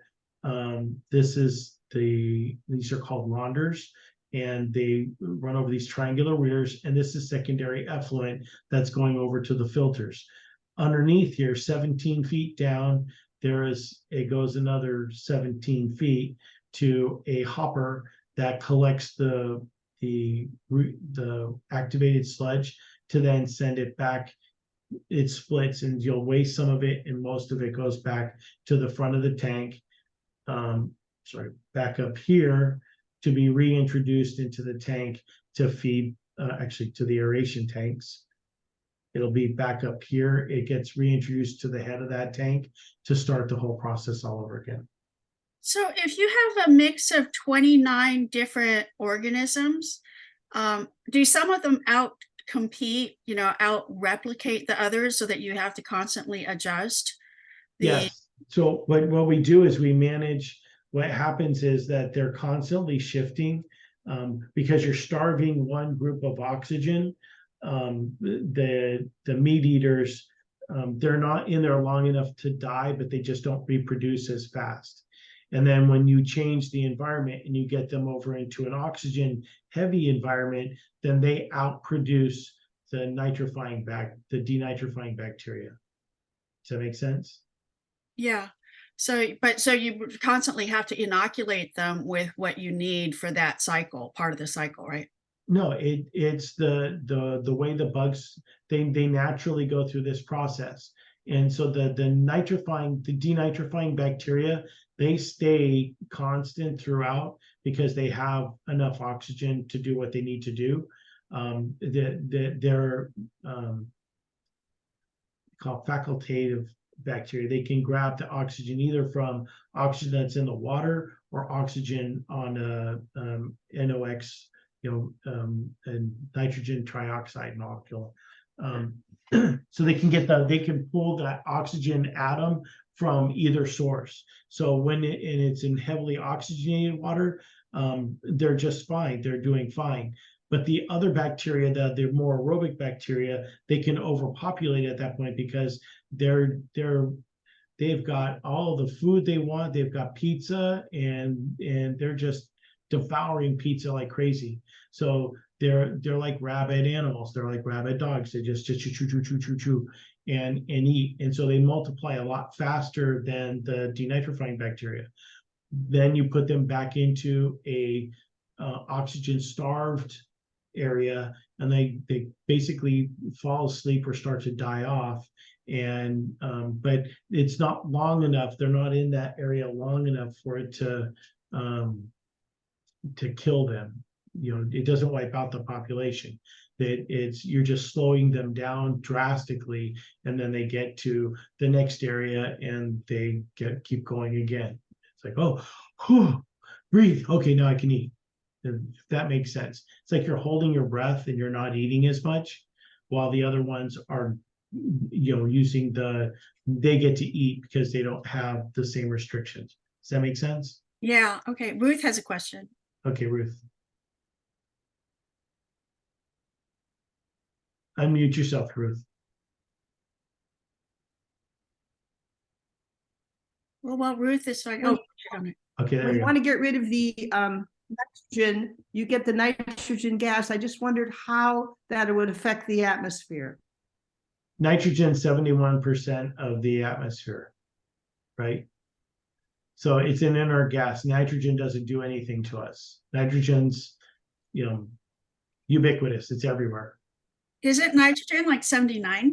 these are called launders, and they run over these triangular weirs, and this is secondary effluent that's going over to the filters. Underneath here, 17 feet down, it goes another 17 feet to a hopper that collects the activated sludge to then send it back. It splits, and you'll waste some of it, and most of it goes back to the front of the tank. Back up here to be reintroduced into the tank to feed, actually to the aeration tanks. It'll be back up here. It gets reintroduced to the head of that tank to start the whole process all over again. So if you have a mix of 29 different organisms, do some of them out compete, out replicate the others so that you have to constantly adjust? Yes. So what we do is we manage. What happens is that they're constantly shifting, because you're starving one group of oxygen. The meat eaters, they're not in there long enough to die, but they just don't reproduce as fast. And then when you change the environment and you get them over into an oxygen heavy environment, then they outproduce the denitrifying bacteria. Does that make sense? Yeah. So you constantly have to inoculate them with what you need for that cycle, part of the cycle, right? No, it's the way the bugs, they naturally go through this process. And so the denitrifying bacteria, they stay constant throughout because they have enough oxygen to do what they need to do. They're called facultative bacteria. They can grab the oxygen either from oxygen that's in the water or oxygen on a NOx, and nitrogen trioxide molecule. So they can pull that oxygen atom from either source. So when it's in heavily oxygenated water, they're just fine. They're doing fine. But the other bacteria, the more aerobic bacteria, they can overpopulate at that point because they've got all the food they want. They've got pizza, and they're just devouring pizza like crazy. So they're like rabid animals. They're like rabid dogs. They just chew and eat. And so they multiply a lot faster than the denitrifying bacteria. Then you put them back into a oxygen starved area, and they basically fall asleep or start to die off. And but it's not long enough. They're not in that area long enough for it to kill them. It doesn't wipe out the population. You're just slowing them down drastically, and then they get to the next area and they keep going again. It's like, oh, whew, breathe. Okay, now I can eat. If that makes sense. It's like you're holding your breath and you're not eating as much. while the other ones are, using they get to eat because they don't have the same restrictions. Does that make sense? Yeah, okay. Ruth has a question. Okay, Ruth. Unmute yourself, Ruth. Well, while Ruth is talking, oh, Okay, there When you you go. want to get rid of the nitrogen, you get the nitrogen gas. I just wondered how that would affect the atmosphere. Nitrogen, 71% of the atmosphere, right? So it's an inert gas. Nitrogen doesn't do anything to us. Nitrogen's, ubiquitous. It's everywhere. isn't nitrogen like 79%?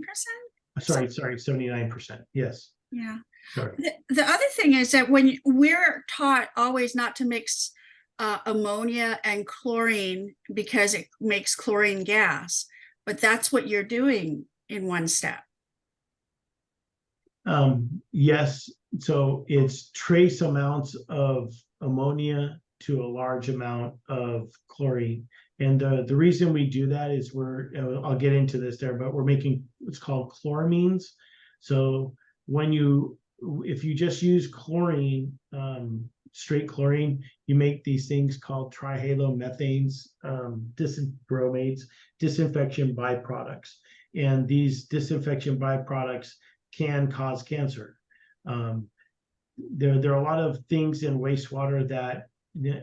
Sorry, 79%. Yes. Yeah. Sorry. The other thing is that when we're taught always not to mix ammonia and chlorine because it makes chlorine gas, but that's what you're doing in one step. Yes, so it's trace amounts of ammonia to a large amount of chlorine. And the reason we do that is I'll get into this there, but we're making what's called chloramines. So if you just use chlorine, straight chlorine, you make these things called trihalomethanes, bromates, disinfection byproducts. And these disinfection byproducts can cause cancer. There are a lot of things in wastewater that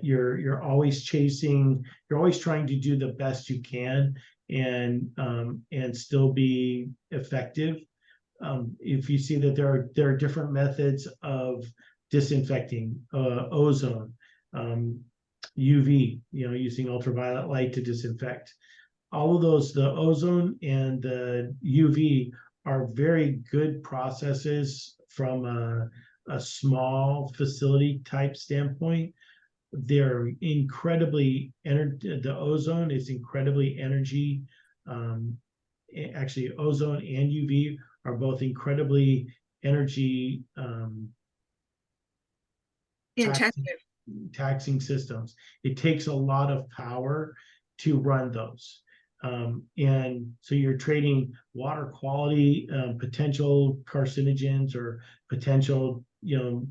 you're always chasing. You're always trying to do the best you can and still be effective. If you see that there are different methods of disinfecting, ozone, UV, using ultraviolet light to disinfect. All of those, the ozone and the UV, are very good processes from a small facility type standpoint. They're incredibly the ozone is incredibly energy. Actually, ozone and UV are both incredibly energy taxing systems. It takes a lot of power to run those. And so you're trading water quality, potential carcinogens or potential,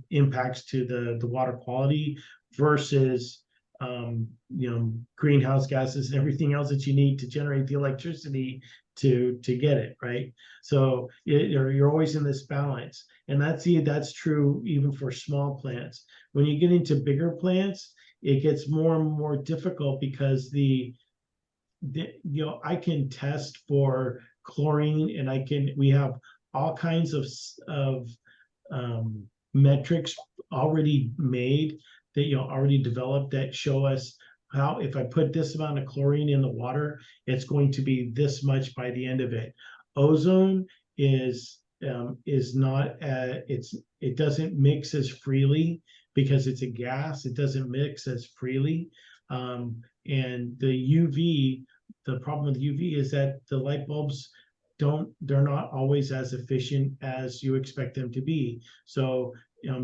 impacts to the water quality versus, greenhouse gases and everything else that you need to generate the electricity to get it, right? So you're always in this balance. And that's true even for small plants. When you get into bigger plants, it gets more and more difficult because I can test for chlorine and we have all kinds of metrics already made that already developed that show us how, if I put this amount of chlorine in the water, it's going to be this much by the end of it. Ozone is not it doesn't mix as freely because it's a gas. It doesn't mix as freely. And the UV, the problem with UV is that the light bulbs they're not always as efficient as you expect them to be. So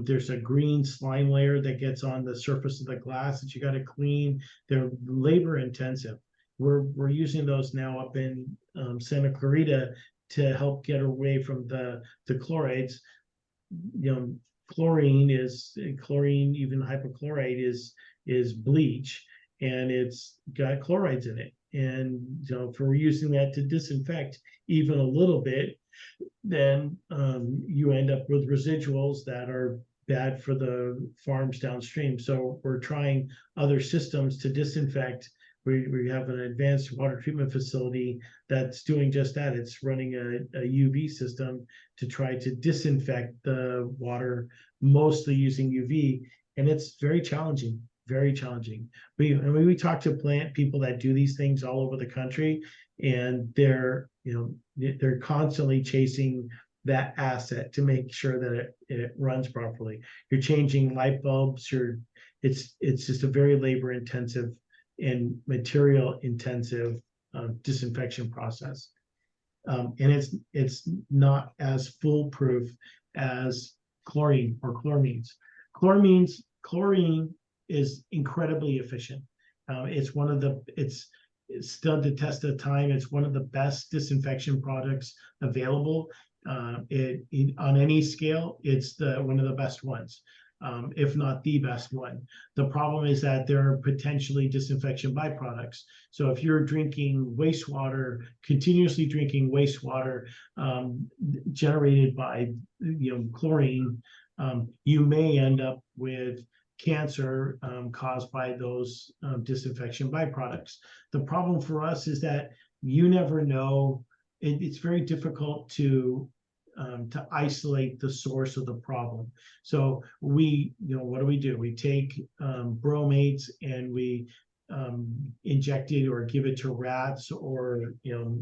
there's a green slime layer that gets on the surface of the glass that you got to clean. They're labor intensive. We're using those now up in Santa Clarita to help get away from the chlorides. Chlorine, even hypochlorite is bleach, and it's got chlorides in it. And if we're using that to disinfect even a little bit, then you end up with residuals that are bad for the farms downstream. So we're trying other systems to disinfect. We have an advanced water treatment facility that's doing just that. It's running a UV system to try to disinfect the water, mostly using UV, and it's very challenging. Very challenging. We talk to plant people that do these things all over the country, and they're constantly chasing that asset to make sure that it runs properly. You're changing light bulbs. It's just a very labor intensive and material intensive disinfection process, and it's not as foolproof as chlorine or chloramines. Chlorine is incredibly efficient. It's stood the test of time. It's one of the best disinfection products available. On any scale, it's one of the best ones, if not the best one. The problem is that there are potentially disinfection byproducts. So if you're drinking wastewater, continuously drinking wastewater generated by chlorine, you may end up with cancer caused by those disinfection byproducts. The problem for us is that you never know. It's very difficult to isolate the source of the problem. So what do? We take bromates and we inject it or give it to rats or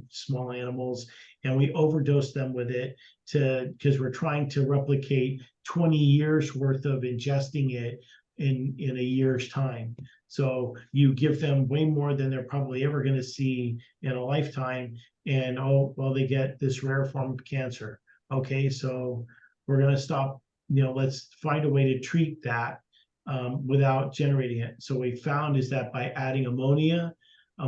small animals, and we overdose them with it because we're trying to replicate 20 years worth of ingesting it in a year's time. So you give them way more than they're probably ever going to see in a lifetime, and they get this rare form of cancer. Okay, so we're going to stop. Let's find a way to treat that without generating it. So we found is that by adding ammonia, a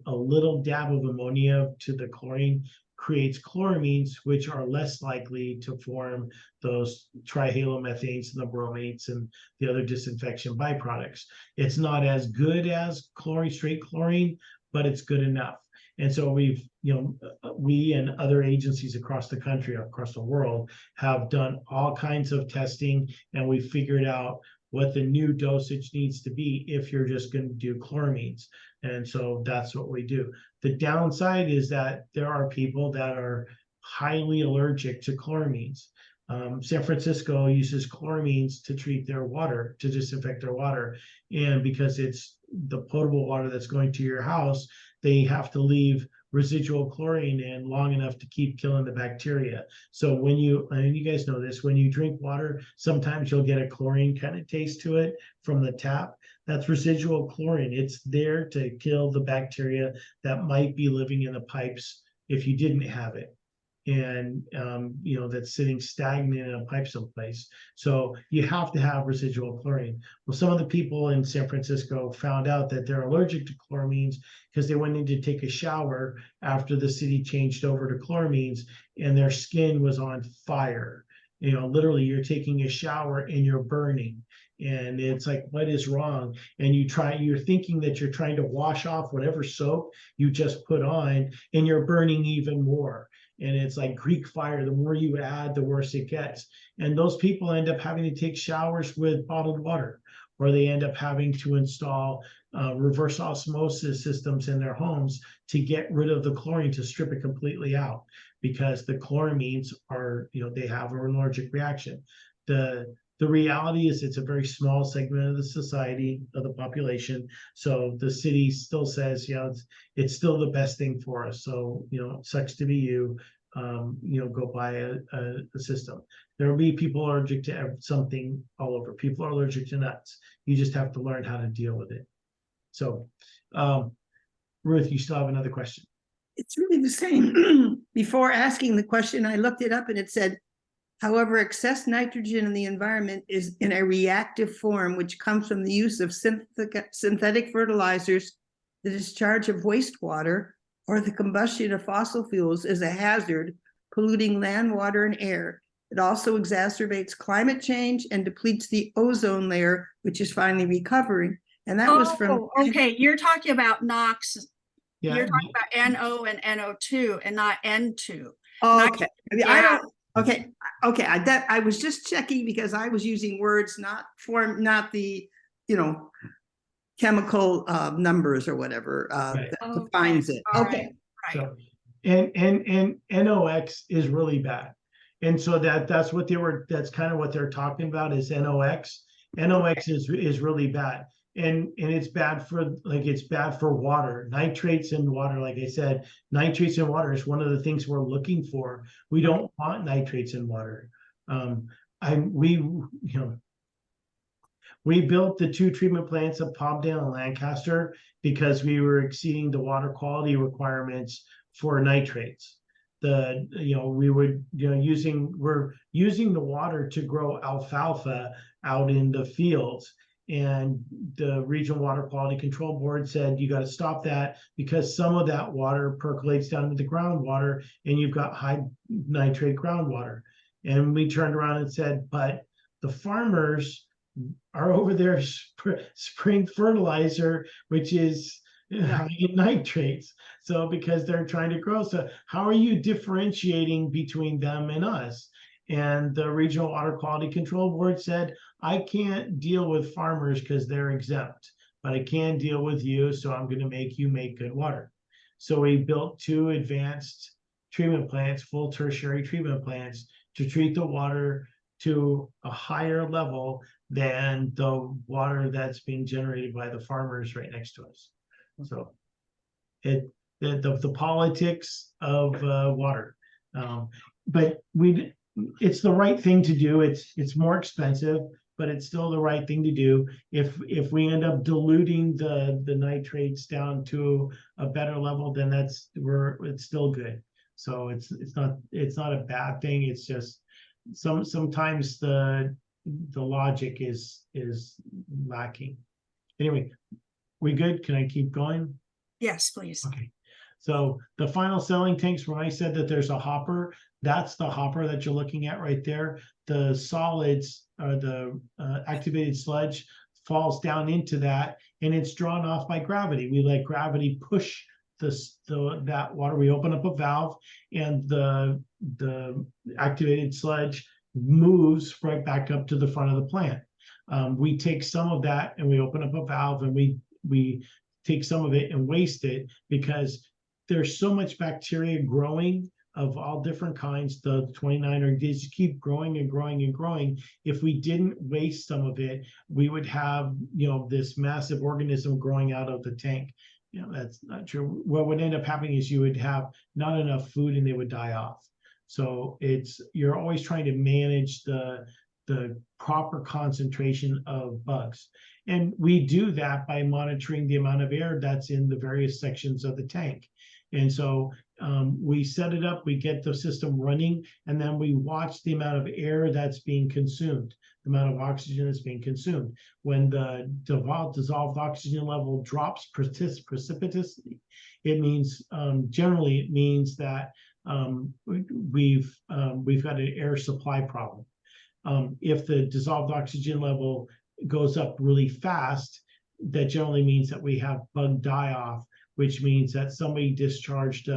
little dab of ammonia to the chlorine creates chloramines, which are less likely to form those trihalomethanes and the bromates and the other disinfection byproducts. It's not as good as straight chlorine, but it's good enough. And so we and other agencies across the country, across the world, have done all kinds of testing, and we figured out what the new dosage needs to be if you're just going to do chloramines. And so that's what we do. The downside is that there are people that are highly allergic to chloramines. San Francisco uses chloramines to treat their water, to disinfect their water. And because it's the potable water that's going to your house, they have to leave residual chlorine in long enough to keep killing the bacteria. So and you guys know this, when you drink water, sometimes you'll get a chlorine kind of taste to it from the tap. That's residual chlorine. It's there to kill the bacteria that might be living in the pipes if you didn't have it. And that's sitting stagnant in a pipe someplace. So you have to have residual chlorine. Well, some of the people in San Francisco found out that they're allergic to chloramines because they went in to take a shower after the city changed over to chloramines, and their skin was on fire. Literally, you're taking a shower and you're burning. And it's like, what is wrong? And you're thinking that you're trying to wash off whatever soap you just put on, and you're burning even more. And it's like Greek fire. The more you add, the worse it gets. And those people end up having to take showers with bottled water, or they end up having to install reverse osmosis systems in their homes to get rid of the chlorine, to strip it completely out, because the chloramines are, they have an allergic reaction. The reality is it's a very small segment of the society, of the population. So the city still says, it's still the best thing for us. So, it sucks to be you, go buy a system. There will be people allergic to something all over. People are allergic to nuts. You just have to learn how to deal with it. So, Ruth, you still have another question? It's really the same. Before asking the question, I looked it up and it said, however, excess nitrogen in the environment is in a reactive form, which comes from the use of synthetic fertilizers, the discharge of wastewater, or the combustion of fossil fuels is a hazard, polluting land, water, and air. It also exacerbates climate change and depletes the ozone layer, which is finally recovering. And that was from... Okay, you're talking about NOx. Yeah. You're talking about NO and NO2 and not N2. Okay. I don't... Okay. I was just checking because I was using words, not the, chemical numbers or whatever Right. that defines it. All Okay. Right. So, and NOx is really bad. And so that's kind of what they're talking about is NOx. NOx is really bad. And it's bad for water. Nitrates in water, like I said, nitrates in water is one of the things we're looking for. We don't want nitrates in water. We built the 2 treatment plants at Palmdale and Lancaster because we were exceeding the water quality requirements for nitrates. We're using the water to grow alfalfa out in the fields. And the Regional Water Quality Control Board said, you got to stop that because some of that water percolates down to the groundwater and you've got high nitrate groundwater. And we turned around and said, but the farmers are over there spraying fertilizer, which is high in nitrates. So because they're trying to grow. So how are you differentiating between them and us? And the Regional Water Quality Control Board said, I can't deal with farmers because they're exempt, but I can deal with you. So I'm going to make you make good water. So we built 2 advanced treatment plants, full tertiary treatment plants, to treat the water to a higher level than the water that's being generated by the farmers right next to us. So the politics of water, but it's the right thing to do. It's more expensive, but it's still the right thing to do. If we end up diluting the nitrates down to a better level, then it's still good. So it's not a bad thing. It's just sometimes the logic is lacking. Anyway, we good? Can I keep going? Yes, please. Okay. So the final selling tanks, when I said that there's a hopper, that's the hopper that you're looking at right there. The solids or the activated sludge falls down into that and it's drawn off by gravity. We let gravity push that water. We open up a valve and the activated sludge moves right back up to the front of the plant. We take some of that and we open up a valve and we take some of it and waste it because there's so much bacteria growing of all different kinds. The 29 or just keep growing and growing and growing. If we didn't waste some of it, we would have, this massive organism growing out of the tank. That's not true. What would end up happening is you would have not enough food and they would die off. So you're always trying to manage the proper concentration of bugs. And we do that by monitoring the amount of air that's in the various sections of the tank. And so we set it up, we get the system running, and then we watch the amount of air that's being consumed, the amount of oxygen that's being consumed. When the dissolved oxygen level drops precipitously, it means, generally it means that we've got an air supply problem. If the dissolved oxygen level goes up really fast, that generally means that we have bug die-off, which means that somebody discharged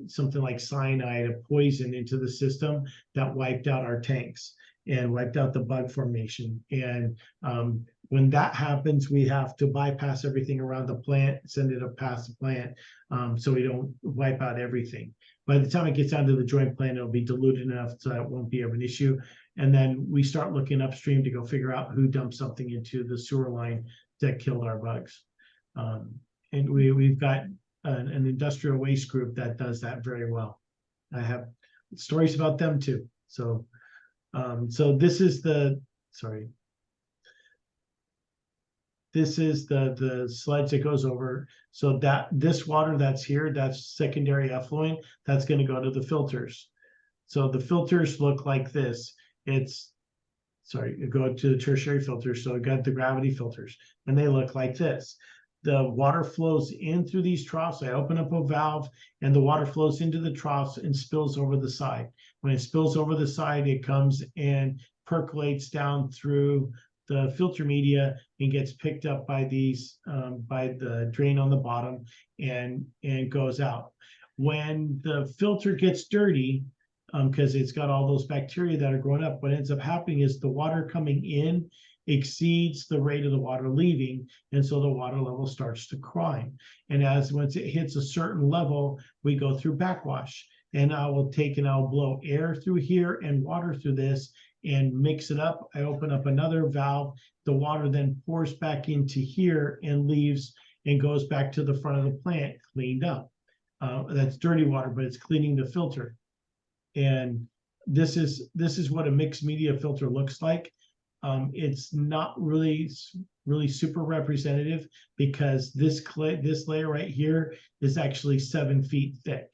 something like cyanide, a poison, into the system that wiped out our tanks and wiped out the bug formation. And when that happens, we have to bypass everything around the plant, send it up past the plant, so we don't wipe out everything. By the time it gets down to the joint plant, it'll be diluted enough so that it won't be of an issue. And then we start looking upstream to go figure out who dumped something into the sewer line that killed our bugs. And we've got an industrial waste group that does that very well. I have stories about them too. So this is the sludge that goes over. So that this water that's here, that's secondary effluent, that's going to go to the filters. So the filters look like this. You go to the tertiary filters. So I got the gravity filters and they look like this. The water flows in through these troughs. I open up a valve and the water flows into the troughs and spills over the side. When it spills over the side, it comes and percolates down through the filter media and gets picked up by by the drain on the bottom and goes out. When the filter gets dirty, because it's got all those bacteria that are growing up, what ends up happening is the water coming in exceeds the rate of the water leaving, and so the water level starts to climb. And once it hits a certain level, we go through backwash. And I'll blow air through here and water through this and mix it up. I open up another valve. The water then pours back into here and leaves and goes back to the front of the plant cleaned up. That's dirty water, but it's cleaning the filter. And this is what a mixed media filter looks like. It's not really super representative because this layer right here is actually 7 feet thick.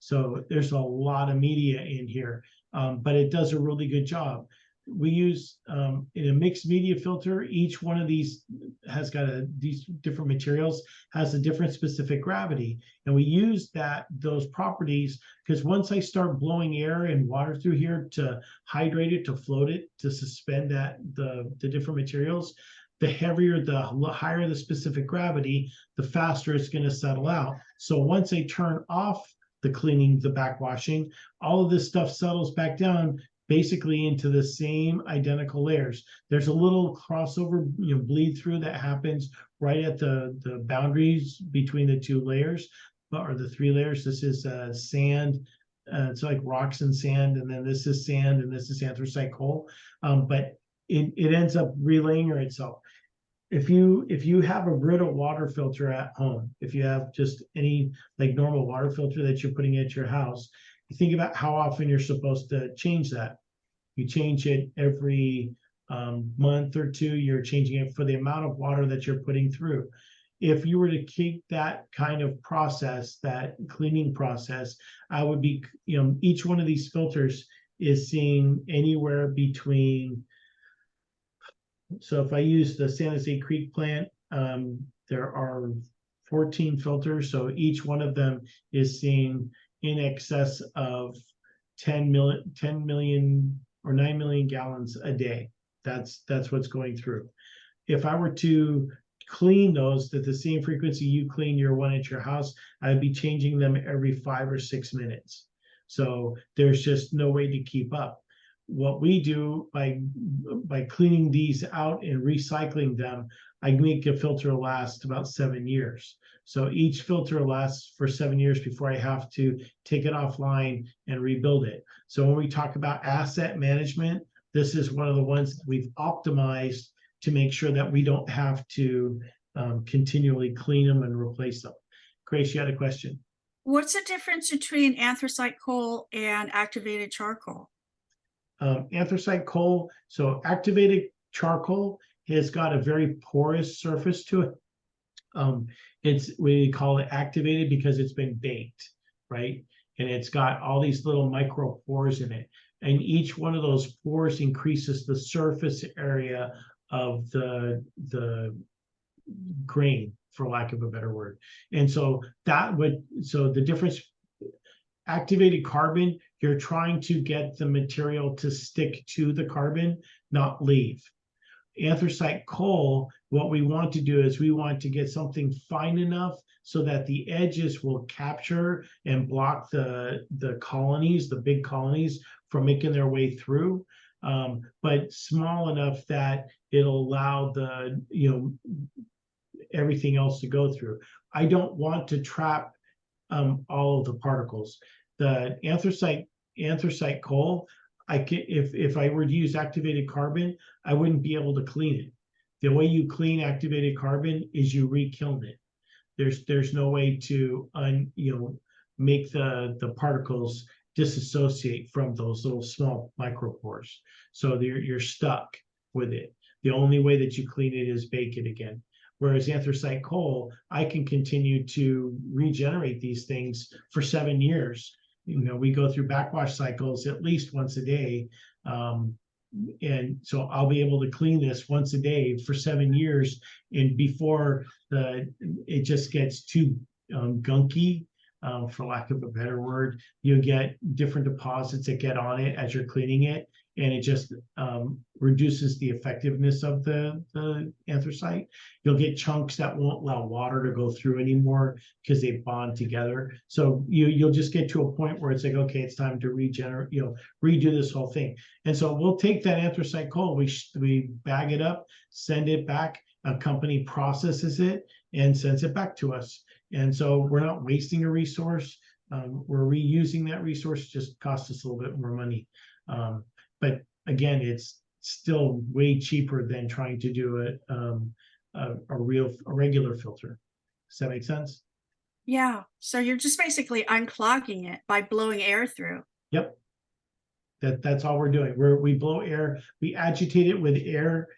So there's a lot of media in here, but it does a really good job. we use in a mixed media filter, each one of these has got these different materials has a different specific gravity. And we use those properties because once I start blowing air and water through here to hydrate it, to float it, to suspend the different materials, the heavier, the higher the specific gravity, the faster it's going to settle out. So once I turn off the cleaning, the backwashing, all of this stuff settles back down basically into the same identical layers. There's a little crossover, bleed through that happens right at the boundaries between the two layers, or the three layers. This is sand. It's like rocks and sand, and then this is sand, and this is anthracite coal. But it ends up relaying itself. If you have a Brita water filter at home, if you have just any like normal water filter that you're putting at your house, you think about how often you're supposed to change that. You change it every month or two. You're changing it for the amount of water that you're putting through. If you were to keep that kind of process, that cleaning process, I would be, each one of these filters is seeing anywhere between. So if I use the San Jose Creek plant, there are 14 filters. So each one of them is seeing in excess of 10 million or 9 million gallons a day. That's what's going through. If I were to clean those at the same frequency you clean your one at your house, I'd be changing them every 5 or 6 minutes. So there's just no way to keep up. What we do by cleaning these out and recycling them, I make a filter last about 7 years. So each filter lasts for 7 years before I have to take it offline and rebuild it. So when we talk about asset management, this is one of the ones that we've optimized to make sure that we don't have to continually clean them and replace them. Grace, you had a question. What's the difference between anthracite coal and activated charcoal? Anthracite coal, so activated charcoal has got a very porous surface to it. We call it activated because it's been baked, right? And it's got all these little micro pores in it. And each one of those pores increases the surface area of the grain, for lack of a better word. And so the difference, activated carbon, you're trying to get the material to stick to the carbon, not leave. Anthracite coal, what we want to do is we want to get something fine enough so that the edges will capture and block the colonies, the big colonies, from making their way through, but small enough that it'll allow everything else to go through. I don't want to trap all of the particles. The anthracite coal, if I were to use activated carbon, I wouldn't be able to clean it. The way you clean activated carbon is you re-kiln it. There's no way to make the particles disassociate from those little small micropores. So you're stuck with it. The only way that you clean it is bake it again. Whereas anthracite coal, I can continue to regenerate these things for 7 years. We go through backwash cycles at least once a day. And so I'll be able to clean this once a day for 7 years. And before it just gets too gunky, for lack of a better word, you get different deposits that get on it as you're cleaning it. And it just reduces the effectiveness of the anthracite. You'll get chunks that won't allow water to go through anymore because they bond together. So you'll just get to a point where it's like, okay, it's time to regenerate, redo this whole thing. And so we'll take that anthracite coal, we bag it up, send it back. A company processes it and sends it back to us. And so we're not wasting a resource. We're reusing that resource, just costs us a little bit more money. But again, it's still way cheaper than trying to do a regular filter. Does that make sense? Yeah. So you're just basically unclogging it by blowing air through. Yep. That's all we're doing. We blow air, we agitate it with air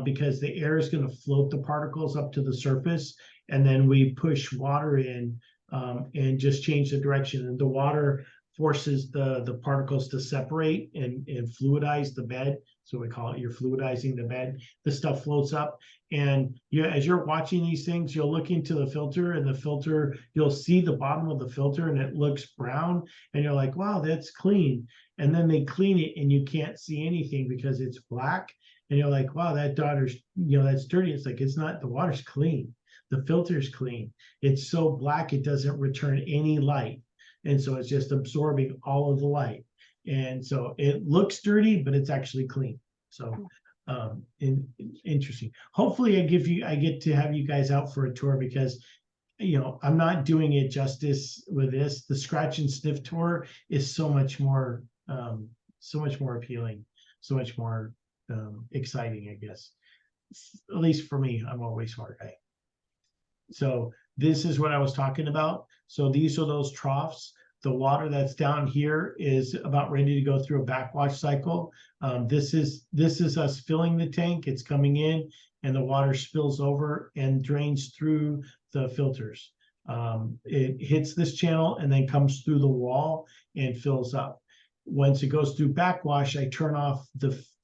because the air is going to float the particles up to the surface, and then we push water in and just change the direction. And the water forces the particles to separate and fluidize the bed So we call it, you're fluidizing the bed. The stuff floats up, and you, as you're watching these things, you'll look into the filter, and the filter, you'll see the bottom of the filter, and it looks brown, and you're like, wow, that's clean. And then they clean it, and you can't see anything because it's black, and you're like, wow, that daughter's, that's dirty. It's like, it's not. The water's clean. The filter's clean. It's so black it doesn't return any light, and so it's just absorbing all of the light. And so it looks dirty, but it's actually clean. So interesting. Hopefully I get to have you guys out for a tour, because I'm not doing it justice with this. The scratch and sniff tour is so much more appealing, so much more exciting, I guess. At least for me, I'm a wastewater guy. So this is what I was talking about. So these are those troughs. The water that's down here is about ready to go through a backwash cycle. This is us filling the tank. It's coming in, and the water spills over and drains through the filters. It hits this channel and then comes through the wall and fills up. Once it goes through backwash, I turn off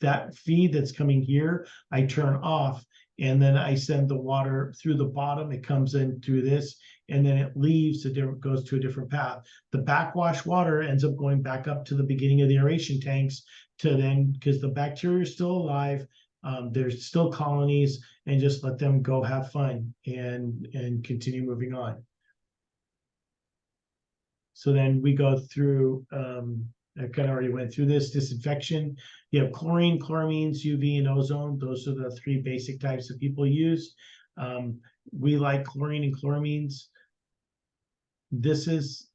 that feed that's coming here. I turn off, and then I send the water through the bottom. It comes in through this, and then it leaves, goes to a different path. The backwash water ends up going back up to the beginning of the aeration tanks to then, because the bacteria are still alive, there's still colonies, and just let them go have fun and continue moving on. So then we go through, I kind of already went through this disinfection. You have chlorine, chloramines, UV, and ozone. Those are the three basic types that people use. We like chlorine and chloramines. This is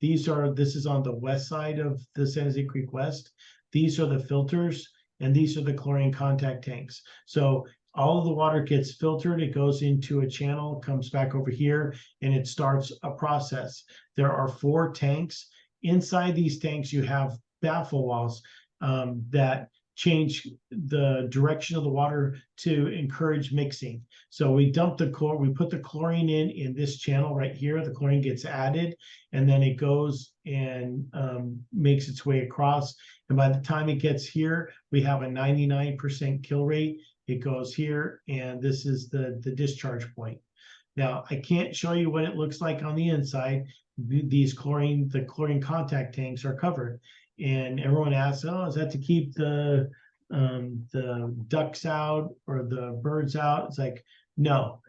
this is on the west side of the San Jose Creek West. These are the filters, and these are the chlorine contact tanks. So all of the water gets filtered, it goes into a channel, comes back over here, and it starts a process. There are 4 tanks. Inside these tanks, you have baffle walls that change the direction of the water to encourage mixing. So we dump we put the chlorine in this channel right here. The chlorine gets added, and then it goes and makes its way across. And by the time it gets here, we have a 99% kill rate. It goes here, and this is the discharge point. Now, I can't show you what it looks like on the inside. The chlorine contact tanks are covered, and everyone asks, oh, is that to keep the ducks out or the birds out? It's like, no.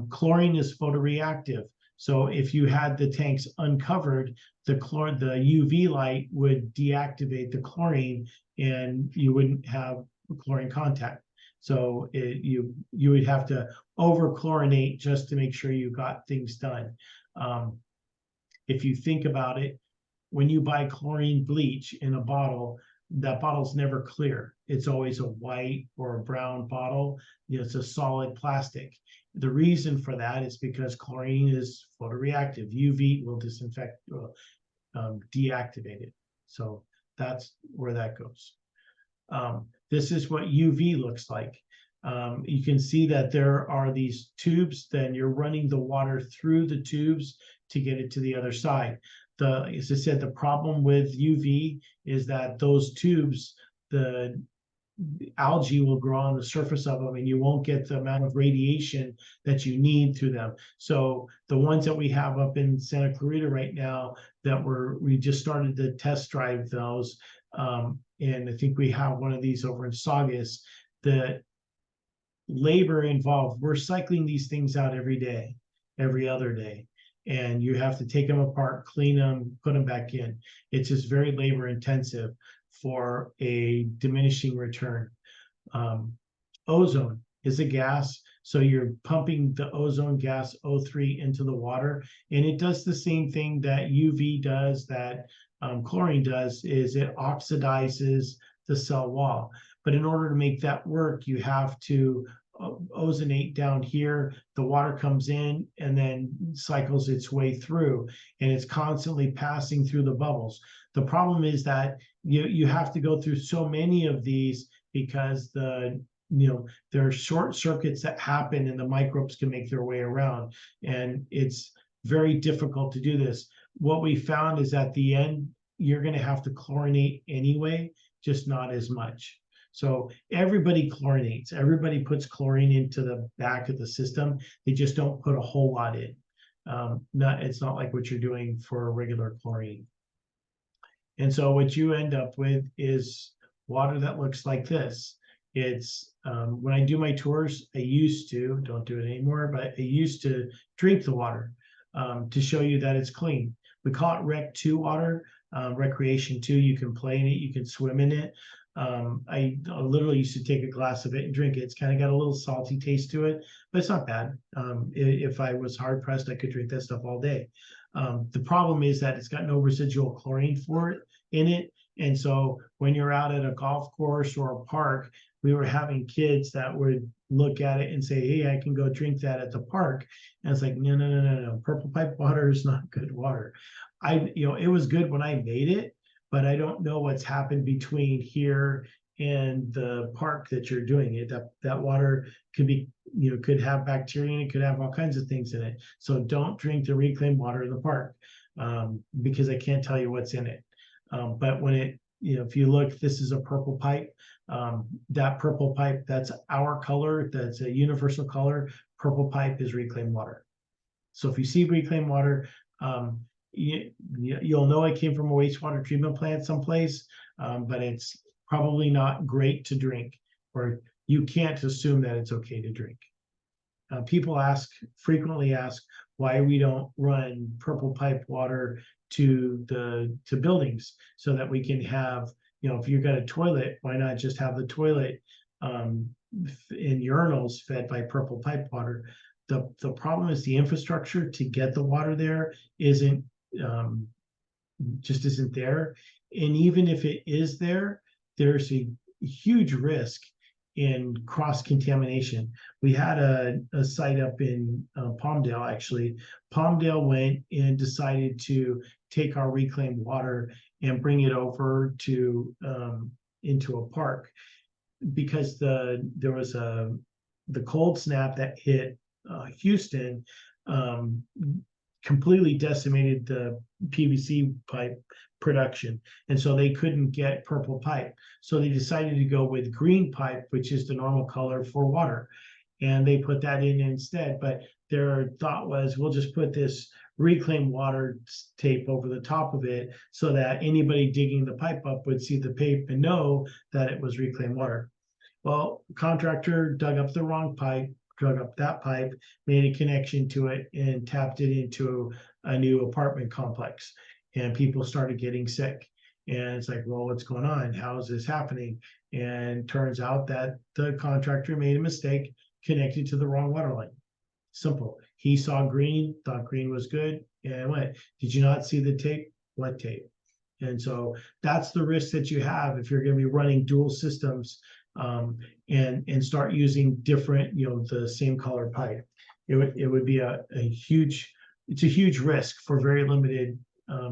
Chlorine is photoreactive, so if you had the tanks uncovered, the UV light would deactivate the chlorine, and you wouldn't have chlorine contact. So you would have to over chlorinate just to make sure you got things done. If you think about it, when you buy chlorine bleach in a bottle, that bottle's never clear. It's always a white or a brown bottle. It's a solid plastic. The reason for that is because chlorine is photoreactive. UV will deactivate it. So that's where that goes. This is what UV looks like. You can see that there are these tubes, then you're running the water through the tubes to get it to the other side. As I said, the problem with UV is that those tubes, the algae will grow on the surface of them, and you won't get the amount of radiation that you need through them. So the ones that we have up in Santa Clarita right now that we just started to test drive those, and I think we have one of these over in Saugus. The labor involved, we're cycling these things out every day, every other day, and you have to take them apart, clean them, put them back in. It's just very labor intensive for a diminishing return. Ozone is a gas, so you're pumping the ozone gas O3 into the water, and it does the same thing that UV does, that chlorine does, is it oxidizes the cell wall. But in order to make that work, you have to ozonate down here. The water comes in and then cycles its way through, and it's constantly passing through the bubbles. The problem is that you have to go through so many of these because there are short circuits that happen, and the microbes can make their way around, and it's very difficult to do this. What we found is at the end, you're going to have to chlorinate anyway, just not as much. So everybody chlorinates, everybody puts chlorine into the back of the system. They just don't put a whole lot in. It's not like what you're doing for regular chlorine. And so what you end up with is water that looks like this. It's when I do my tours, I used to, don't do it anymore, but I used to drink the water to show you that it's clean. We call it Rec 2 water, Recreation 2. You can play in it, you can swim in it. I literally used to take a glass of it and drink it. It's kind of got a little salty taste to it, but it's not bad. If I was hard pressed, I could drink that stuff all day. The problem is that it's got no residual chlorine in it. And so when you're out at a golf course or a park, we were having kids that would look at it and say, hey, I can go drink that at the park. And it's like, no. Purple pipe water is not good water. It was good when I made it, but I don't know what's happened between here and the park that you're doing it. That water could have bacteria and it could have all kinds of things in it. So don't drink the reclaimed water in the park because I can't tell you what's in it. But when if you look, this is a purple pipe. That purple pipe, that's our color. That's a universal color. Purple pipe is reclaimed water. So if you see reclaimed water, you'll know it came from a wastewater treatment plant someplace, but it's probably not great to drink, or you can't assume that it's okay to drink. People frequently ask why we don't run purple pipe water to buildings so that we can have, if you've got a toilet, why not just have the toilet in urinals fed by purple pipe water? The problem is the infrastructure to get the water there isn't there. And even if it is there, there's a huge risk in cross-contamination. We had a site up in Palmdale, actually. Palmdale went and decided to take our reclaimed water and bring it over to into a park because there was the cold snap that hit Houston completely decimated the PVC pipe production. And so they couldn't get purple pipe. So they decided to go with green pipe, which is the normal color for water. And they put that in instead. But their thought was, we'll just put this reclaimed water tape over the top of it so that anybody digging the pipe up would see the tape and know that it was reclaimed water. Well, the contractor dug up the wrong pipe, drug up that pipe, made a connection to it, and tapped it into a new apartment complex. And people started getting sick. And it's like, well, what's going on? How is this happening? And turns out that the contractor made a mistake, connected to the wrong water line. Simple. He saw green, thought green was good, and went. Did you not see the tape? What tape? And so that's the risk that you have if you're going to be running dual systems and start using different, the same color pipe. It would be a huge risk for very limited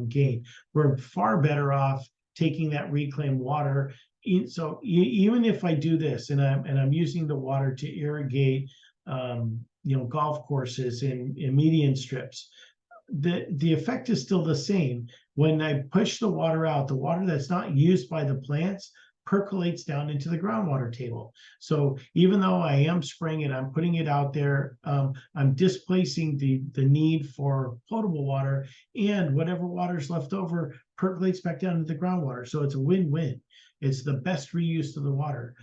gain. We're far better off taking that reclaimed water. So even if I do this and I'm using the water to irrigate, golf courses and median strips, the effect is still the same. When I push the water out, the water that's not used by the plants percolates down into the groundwater table. So even though I am spraying it, I'm putting it out there, I'm displacing the need for potable water, and whatever water's left over percolates back down into the groundwater. So it's a win-win. It's the best reuse of the water.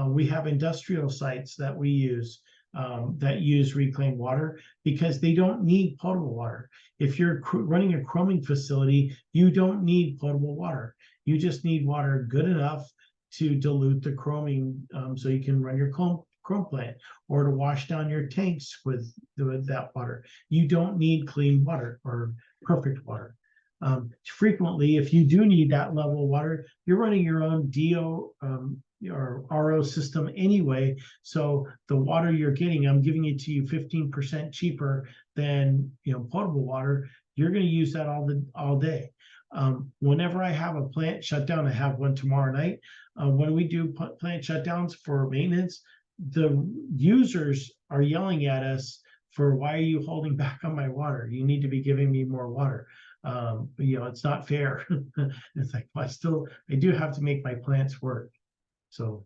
We have industrial sites that we use that use reclaimed water because they don't need potable water. If you're running a chroming facility, you don't need potable water. You just need water good enough to dilute the chroming so you can run your chrome plant, or to wash down your tanks with that water. You don't need clean water or perfect water. Frequently, if you do need that level of water, you're running your own DO or RO system anyway. So the water you're getting, I'm giving it to you 15% cheaper than potable water. You're going to use that all day. Whenever I have a plant shutdown, I have one tomorrow night. When we do plant shutdowns for maintenance, the users are yelling at us for, why are you holding back on my water? You need to be giving me more water. It's not fair. It's like, well, I do have to make my plants work. So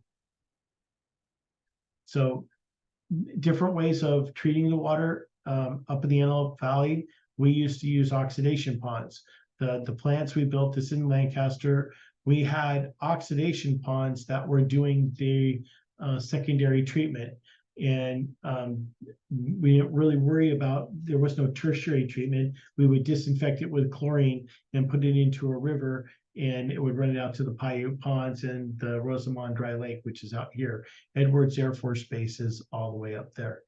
different ways of treating the water up in the Antelope Valley. We used to use oxidation ponds. The plants we built this in Lancaster, we had oxidation ponds that were doing the secondary treatment. And we didn't really worry about, there was no tertiary treatment. We would disinfect it with chlorine and put it into a river, and it would run it out to the Paiute Ponds and the Rosamond Dry Lake, which is out here. Edwards Air Force Base is all the way up there.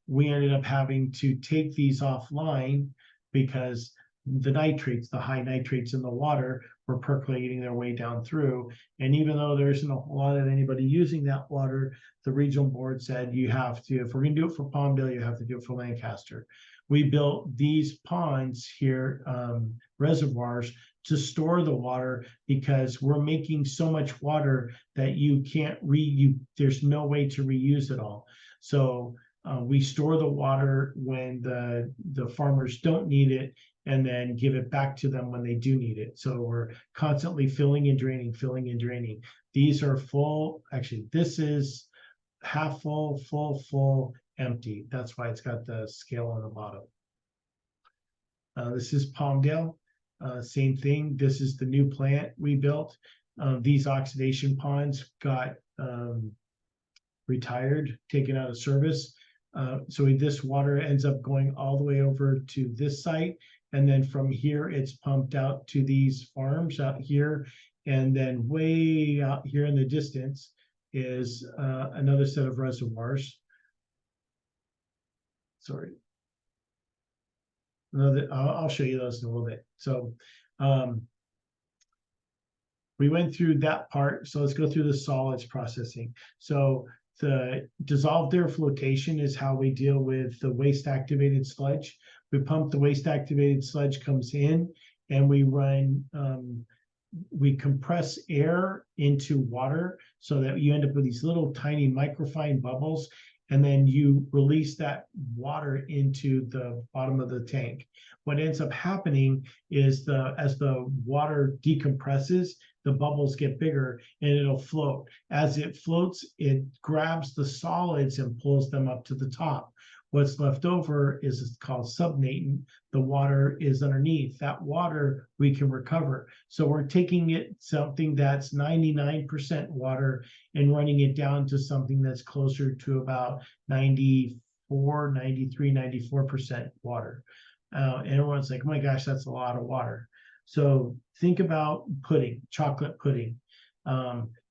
We ended up having to take these offline because the nitrates, the high nitrates in the water, were percolating their way down through. And even though there isn't a whole lot of anybody using that water, the regional board said, you have to, if we're going to do it for Palmdale, you have to do it for Lancaster. We built these ponds here, reservoirs, to store the water, because we're making so much water that you can't there's no way to reuse it all. So we store the water when the farmers don't need it, and then give it back to them when they do need it. So we're constantly filling and draining, filling and draining. These are full. Actually, this is half full, full, empty. That's why it's got the scale on the bottom. This is Palmdale. Same thing. This is the new plant we built. These oxidation ponds got retired, taken out of service. So this water ends up going all the way over to this site. And then from here, it's pumped out to these farms out here. And then way out here in the distance is another set of reservoirs. Sorry. I'll show you those in a little bit. So we went through that part. So let's go through the solids processing. So the dissolved air flotation is how we deal with the waste activated sludge. We pump the waste activated sludge, comes in, and we run, we compress air into water so that you end up with these little tiny microfine bubbles, and then you release that water into the bottom of the tank. What ends up happening is as the water decompresses, the bubbles get bigger and it'll float. As it floats, it grabs the solids and pulls them up to the top. What's left over is called subnatant. The water is underneath. That water we can recover. So we're taking it, something that's 99% water, and running it down to something that's closer to about 94, 93, 94% water. And everyone's like, oh my gosh, that's a lot of water. So think about pudding, chocolate pudding.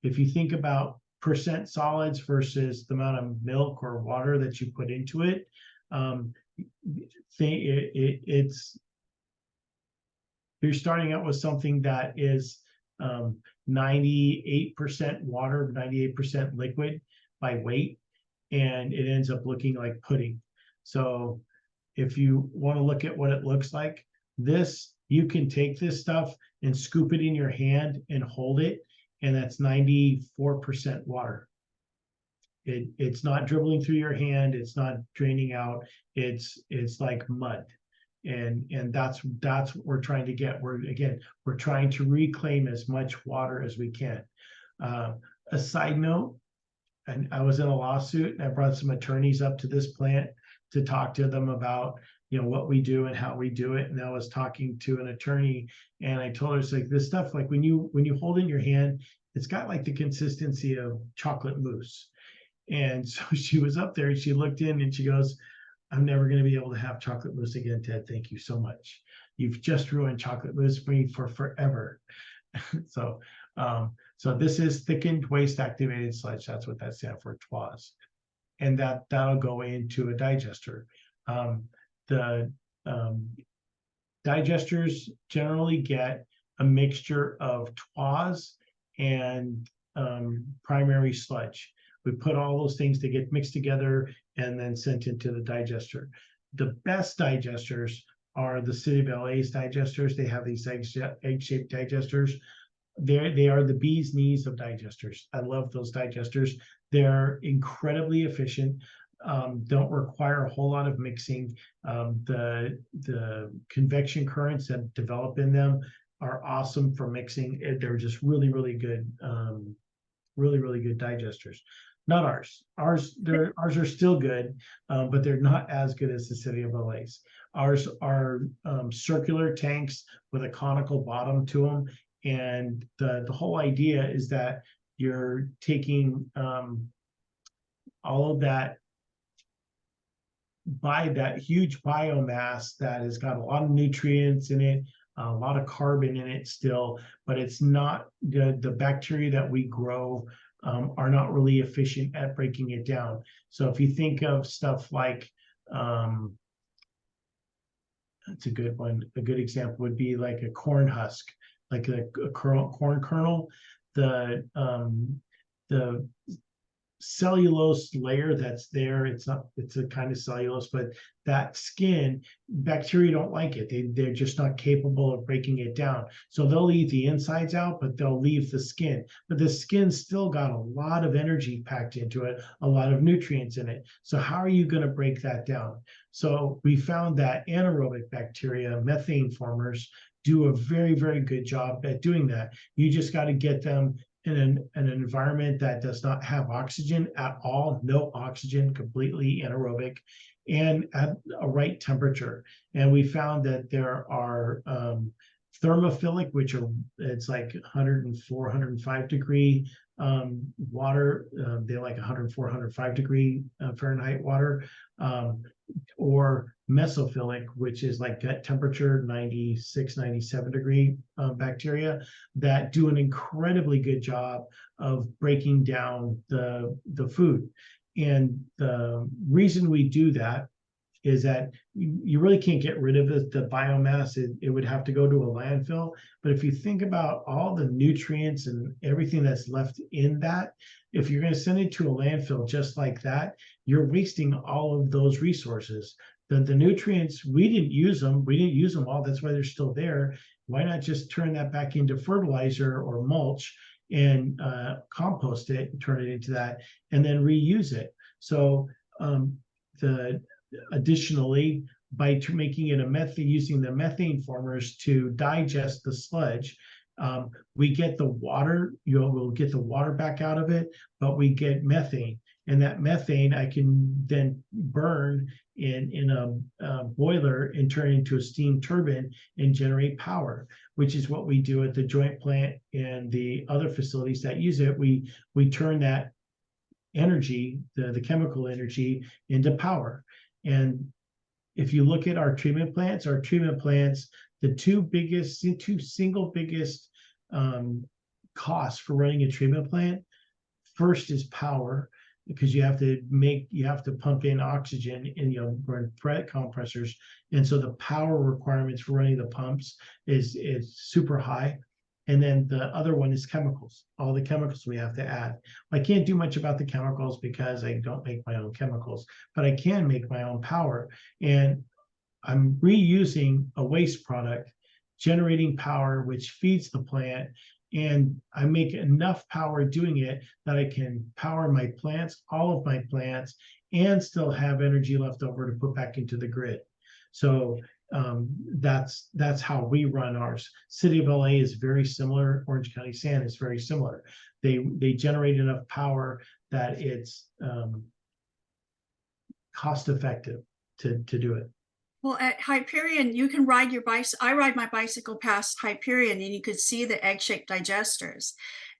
If you think about percent solids versus the amount of milk or water that you put into it, you're starting out with something that is 98% water, 98% liquid by weight, and it ends up looking like pudding. So if you want to look at what it looks like, you can take this stuff and scoop it in your hand and hold it, and that's 94% water. It's not dribbling through your hand. It's not draining out. It's like mud, and that's what we're trying to get. We're trying to reclaim as much water as we can. A side note, and I was in a lawsuit, and I brought some attorneys up to this plant to talk to them about what we do and how we do it. And I was talking to an attorney, and I told her, it's like, this stuff, like when you hold it in your hand, it's got like the consistency of chocolate mousse. And so she was up there and she looked in and she goes, I'm never going to be able to have chocolate mousse again, Ted. Thank you so much. You've just ruined chocolate mousse for me for forever. So this is thickened waste activated sludge. That's what that stands for, TWAS. And that'll go into a digester. The digesters generally get a mixture of TWAS and primary sludge. We put all those things to get mixed together and then sent into the digester. The best digesters are the City of LA's digesters. They have these egg-shaped digesters. They are the bee's knees of digesters. I love those digesters. They're incredibly efficient. don't require a whole lot of mixing. The convection currents that develop in them are awesome for mixing. They're just really, really good, really good digesters. Not ours. Ours are still good, but they're not as good as the City of LA's. Ours are circular tanks with a conical bottom to them, and the whole idea is that you're taking all of that by that huge biomass that has got a lot of nutrients in it, a lot of carbon in it still, but it's not the bacteria that we grow are not really efficient at breaking it down. So if you think of stuff like, that's a good one. A good example would be like a corn husk, like a corn kernel. The cellulose layer that's there, it's a kind of cellulose, but that skin, bacteria don't like it. They're just not capable of breaking it down. So they'll eat the insides out, but they'll leave the skin. But the skin still got a lot of energy packed into it, a lot of nutrients in it. So how are you going to break that down? So we found that anaerobic bacteria, methane formers, do a very, very good job at doing that. You just got to get them in an environment that does not have oxygen at all, no oxygen, completely anaerobic, and at a right temperature. And we found that there are thermophilic, which are, it's like 104, 105 degree water. They like 104, 105 degree Fahrenheit water, or mesophilic, which is like gut temperature, 96, 97 degree bacteria that do an incredibly good job of breaking down the food. And the reason we do that is that you really can't get rid of the biomass. It would have to go to a landfill. But if you think about all the nutrients and everything that's left in that, if you're going to send it to a landfill just like that, you're wasting all of those resources. The nutrients, we didn't use them. We didn't use them all. That's why they're still there. Why not just turn that back into fertilizer or mulch and compost it and turn it into that and then reuse it? So additionally, by making it a methane, using the methane formers to digest the sludge, we get the water, we'll get the water back out of it, but we get methane. And that methane I can then burn in a boiler and turn into a steam turbine and generate power, which is what we do at the joint plant and the other facilities that use it. We turn that energy, the chemical energy, into power. And if you look at our treatment plants, the two single biggest costs for running a treatment plant, first is power, because you have to pump in oxygen and run compressors, and so the power requirements for running the pumps is super high. And then the other one is chemicals, all the chemicals we have to add. I can't do much about the chemicals because I don't make my own chemicals, but I can make my own power. And I'm reusing a waste product, generating power, which feeds the plant. And I make enough power doing it that I can power my plants, all of my plants, and still have energy left over to put back into the grid. So that's how we run ours. City of LA is very similar. Orange County Sand is very similar. They generate enough power that it's cost effective to do it. Well, at Hyperion, you can ride your bicycle. I ride my bicycle past Hyperion, and you could see the egg-shaped digesters.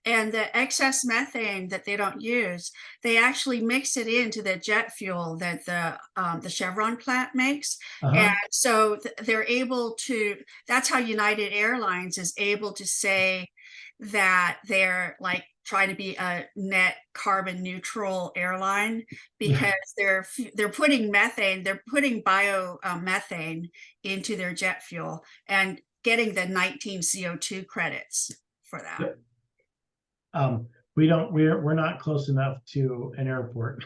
And the excess methane that they don't use, they actually mix it into the jet fuel that the Chevron plant makes. And so they're able to, that's how United Airlines is able to say that they're like trying to be a net carbon neutral airline, because they're putting biomethane into their jet fuel and getting the 19 CO2 credits for that. We're not close enough to an airport.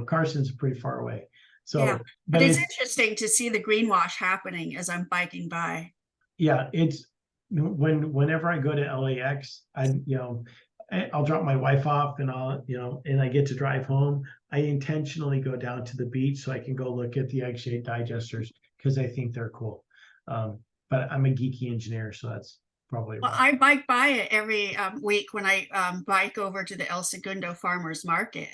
Carson's pretty far away. So, yeah, but it's interesting to see the greenwash happening as I'm biking by. Yeah, it's whenever I go to LAX, I'll drop my wife off and and I get to drive home. I intentionally go down to the beach so I can go look at the egg-shaped digesters because I think they're cool. But I'm a geeky engineer, so that's probably Well, why. I bike by it every week when I bike over to the El Segundo Farmers Market,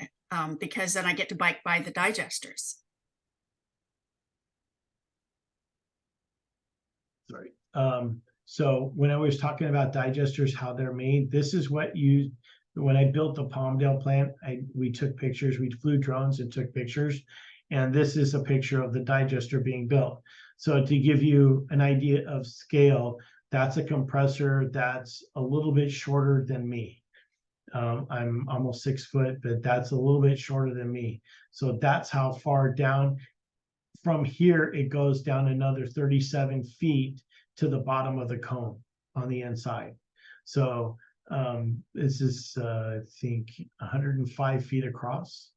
because then I get to bike by the digesters. Sorry. So when I was talking about digesters, how they're made, this is what when I built the Palmdale plant, we took pictures, we flew drones and took pictures. And this is a picture of the digester being built. So to give you an idea of scale, that's a compressor that's a little bit shorter than me. I'm almost 6 foot, but that's a little bit shorter than me. So that's how far down. From here, it goes down another 37 feet to the bottom of the cone on the inside. So this is, I think, 105 feet across.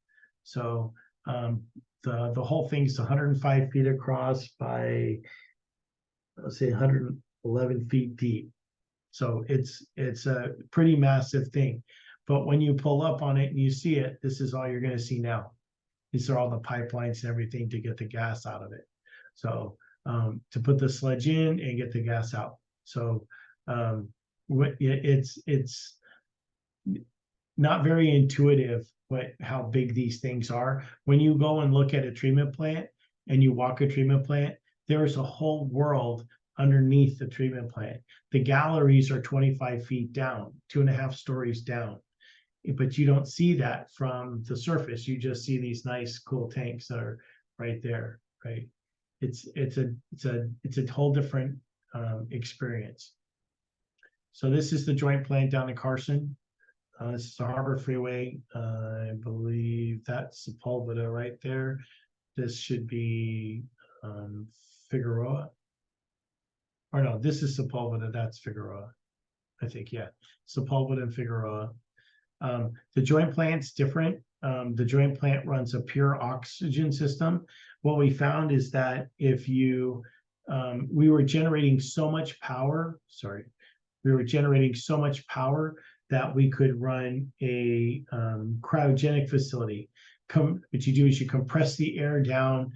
So the whole thing's 105 feet across by, let's say, 111 feet deep. So it's a pretty massive thing. But when you pull up on it and you see it, this is all you're going to see now. These are all the pipelines and everything to get the gas out of it. So to put the sludge in and get the gas out. So it's not very intuitive how big these things are. When you go and look at a treatment plant and you walk a treatment plant, there's a whole world underneath the treatment plant. The galleries are 25 feet down, 2.5 stories down. But you don't see that from the surface. You just see these nice, cool tanks that are right there, right? It's a whole different experience. So this is the joint plant down in Carson. This is the Harbor Freeway. I believe that's Sepulveda right there. This should be Figueroa. Or no, this is Sepulveda. That's Figueroa. I think, yeah. Sepulveda and Figueroa. The joint plant's different. The joint plant runs a pure oxygen system. What we found is that if we were generating so much power, that we could run a cryogenic facility. What you do is you compress the air down,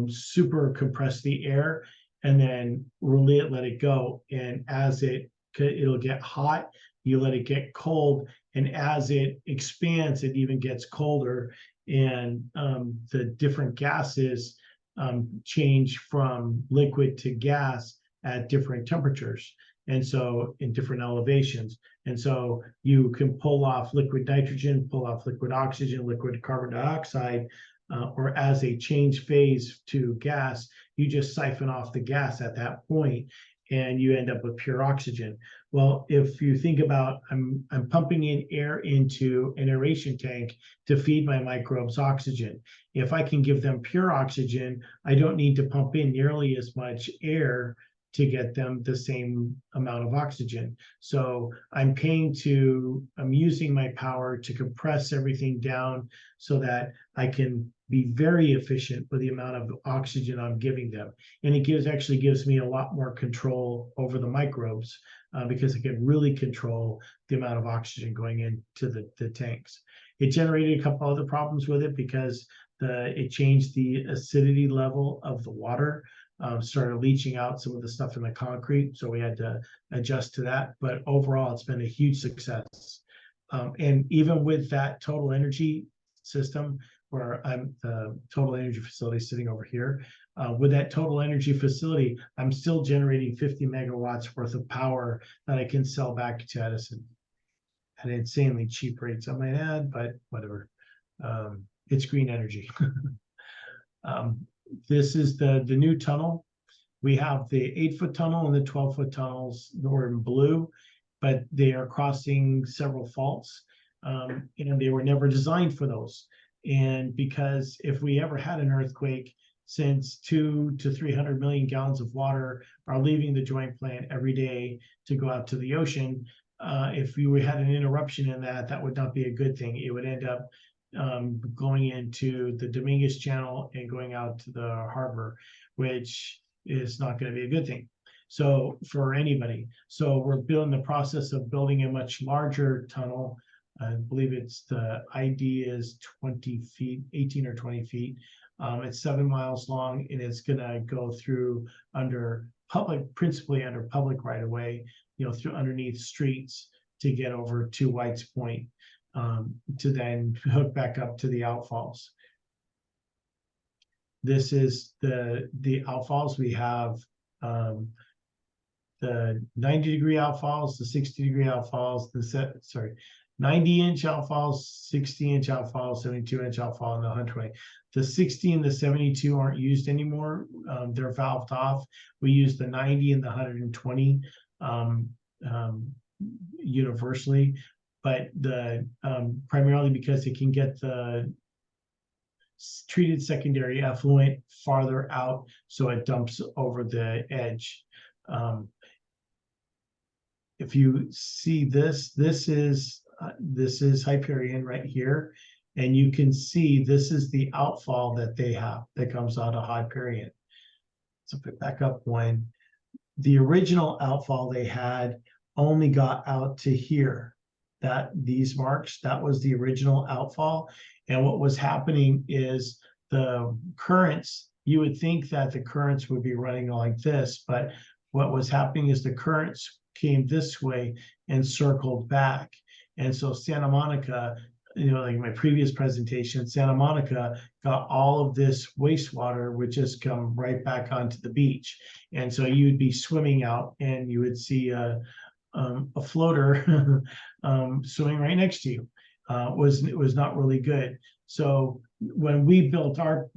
super compress the air, and then let it go. And as it'll get hot, you let it get cold, and as it expands, it even gets colder, and the different gases change from liquid to gas at different temperatures, and so in different elevations. And so you can pull off liquid nitrogen, pull off liquid oxygen, liquid carbon dioxide, or as a change phase to gas, you just siphon off the gas at that point, and you end up with pure oxygen. Well, if you think about, I'm pumping in air into an aeration tank to feed my microbes oxygen. If I can give them pure oxygen, I don't need to pump in nearly as much air to get them the same amount of oxygen. So I'm using my power to compress everything down so that I can be very efficient with the amount of oxygen I'm giving them. And it actually gives me a lot more control over the microbes because I can really control the amount of oxygen going into the tanks. It generated a couple other problems with it because it changed the acidity level of the water. Started leaching out some of the stuff in the concrete, so we had to adjust to that. But overall, it's been a huge success. And even with that total energy system, where I'm the total energy facility sitting over here, with that total energy facility, I'm still generating 50 megawatts worth of power that I can sell back to Edison at insanely cheap rates, I might add, but whatever. It's green energy. This is the new tunnel. We have the 8-foot tunnel and the 12-foot tunnels that are in blue, but they are crossing several faults, and they were never designed for those. And because if we ever had an earthquake, since 200 to 300 million gallons of water are leaving the joint plant every day to go out to the ocean, if we had an interruption in that would not be a good thing. It would end up going into the Dominguez Channel and going out to the harbor, which is not going to be a good thing. So for anybody, so we're building the process of building a much larger tunnel. I believe it's the ID is 20 feet, 18 or 20 feet. It's 7 miles long, and it's gonna go through under public, principally under public right of way, you know, through underneath streets to get over to White's Point, to then hook back up to the outfalls. This is the outfalls. We have the 90-degree outfalls, the 60-degree outfalls, the 90-inch outfalls, 60-inch outfalls, 72-inch outfall, and the 120. The 60 and the 72 aren't used anymore. They're valved off. We use the 90 and the 120 universally, but the primarily because it can get the treated secondary effluent farther out, so it dumps over the edge. If you see this, this is Hyperion right here, and you can see this is the outfall that they have that comes out of Hyperion. So put back up one. The original outfall they had only got out to here. That these marks, that was the original outfall. And what was happening is the currents, you would think that the currents would be running like this, but what was happening is the currents came this way and circled back. And so Santa Monica, you know, like my previous presentation, Santa Monica got all of this wastewater, which has come right back onto the beach. And so you'd be swimming out and you would see a floater swimming right next to you. It was not really good. So when we built our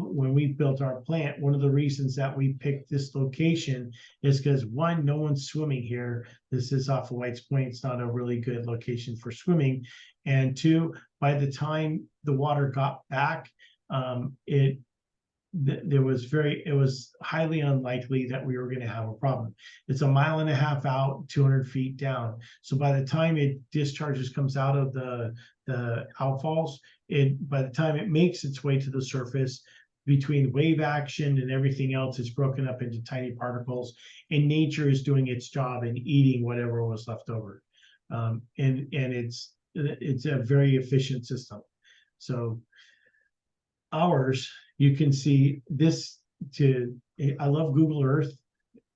plant, one of the reasons that we picked this location is because, one, no one's swimming here. This is off of White's Point. It's not a really good location for swimming. And two, by the time the water got back, it was highly unlikely that we were going to have a problem. It's a 1.5 miles out, 200 feet down. So by the time it discharges, comes out of the outfalls, by the time it makes its way to the surface, between wave action and everything else, it's broken up into tiny particles, and nature is doing its job and eating whatever was left over. And it's a very efficient system. So ours, you can see this I love Google Earth.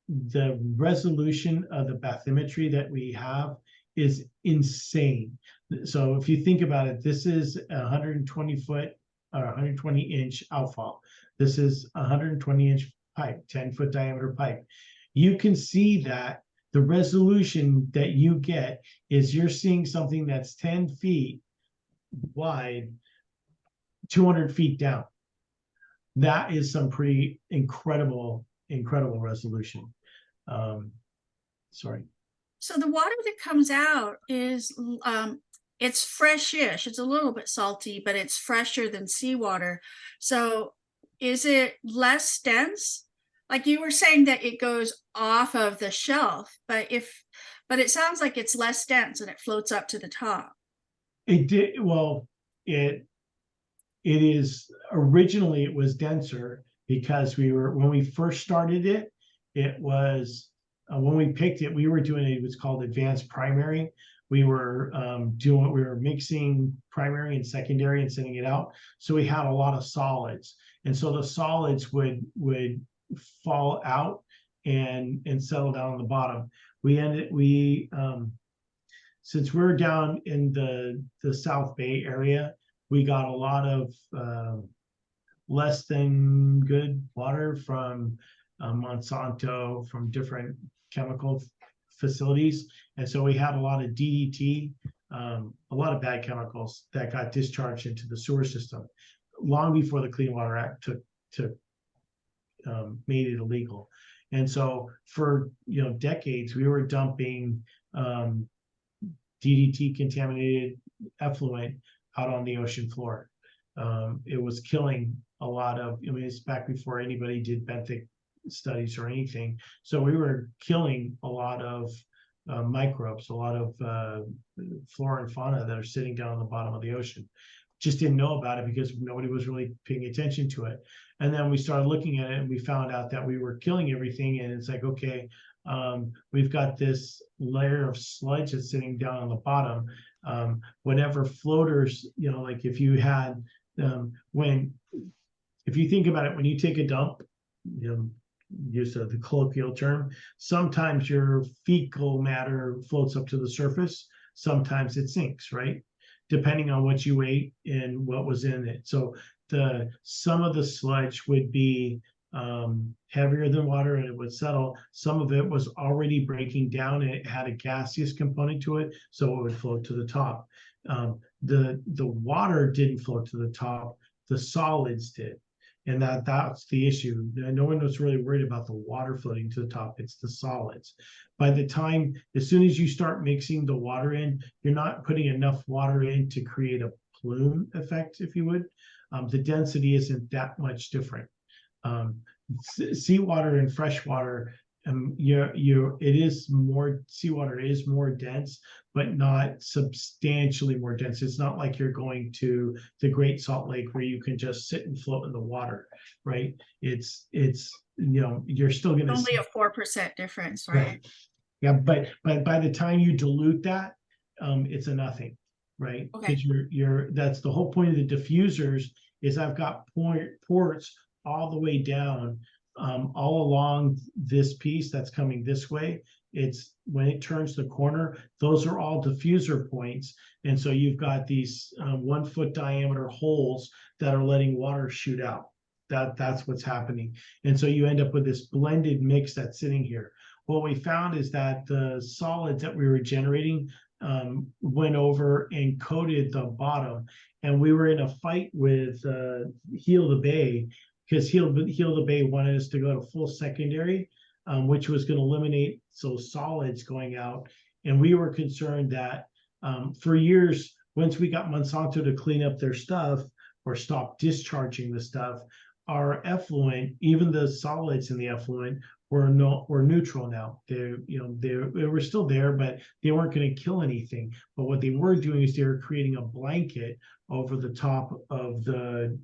The resolution of the bathymetry that we have is insane. So if you think about it, this is 120 foot or 120 inch outfall. This is 120 inch pipe, 10-foot diameter pipe. You can see that the resolution that you get is you're seeing something that's 10 feet wide, 200 feet down. That is some pretty incredible resolution. Sorry. So the water that comes out is, it's fresh-ish. It's a little bit salty, but it's fresher than seawater. So is it less dense? Like you were saying that it goes off of the shelf, but it sounds like it's less dense and it floats up to the top. It did, well, it is, originally it was denser because when we first started it, it was, when we picked it, we were doing it was called advanced primary. We were mixing primary and secondary and sending it out. So we had a lot of solids. And so the solids would fall out and settle down on the bottom. Since we're down in the South Bay area, we got a lot of less than good water from Monsanto, from different chemical facilities. And so we had a lot of DDT, a lot of bad chemicals that got discharged into the sewer system long before the Clean Water Act made it illegal. And so for decades, we were dumping DDT contaminated effluent out on the ocean floor. It was killing a lot of, it's back before anybody did benthic studies or anything. So we were killing a lot of microbes, a lot of flora and fauna that are sitting down on the bottom of the ocean. Just didn't know about it because nobody was really paying attention to it. And then we started looking at it and we found out that we were killing everything. And it's like, okay, we've got this layer of sludge that's sitting down on the bottom. Whatever floaters, like if you had, if you think about it, when you take a dump, use the colloquial term, sometimes your fecal matter floats up to the surface, sometimes it sinks, right? Depending on what you ate and what was in it. So some of the sludge would be heavier than water and it would settle. Some of it was already breaking down and it had a gaseous component to it, so it would float to the top. The water didn't float to the top, the solids did. And that's the issue. No one was really worried about the water floating to the top. It's the solids. By the time, as soon as you start mixing the water in, you're not putting enough water in to create a plume effect, if you would. The density isn't that much different. Seawater and freshwater, seawater is more dense, but not substantially more dense. It's not like you're going to the Great Salt Lake where you can just sit and float in the water, right? It's you're still going to Only a 4% difference, right? right. Yeah, but by the time you dilute that, it's a nothing, right? Because that's the whole point of the diffusers is I've got ports all the way down, all along this piece that's coming this way. It's when it turns the corner, those are all diffuser points. And so you've got these 1 foot diameter holes that are letting water shoot out. That's what's happening. And so you end up with this blended mix that's sitting here. What we found is that the solids that we were generating went over and coated the bottom. And we were in a fight with Heal the Bay, because Heal the Bay wanted us to go to full secondary, which was going to eliminate those solids going out. And we were concerned that for years, once we got Monsanto to clean up their stuff or stop discharging the stuff, our effluent, even the solids in the effluent, were neutral now. They were still there, but they weren't going to kill anything. But what they were doing is they were creating a blanket over the top of the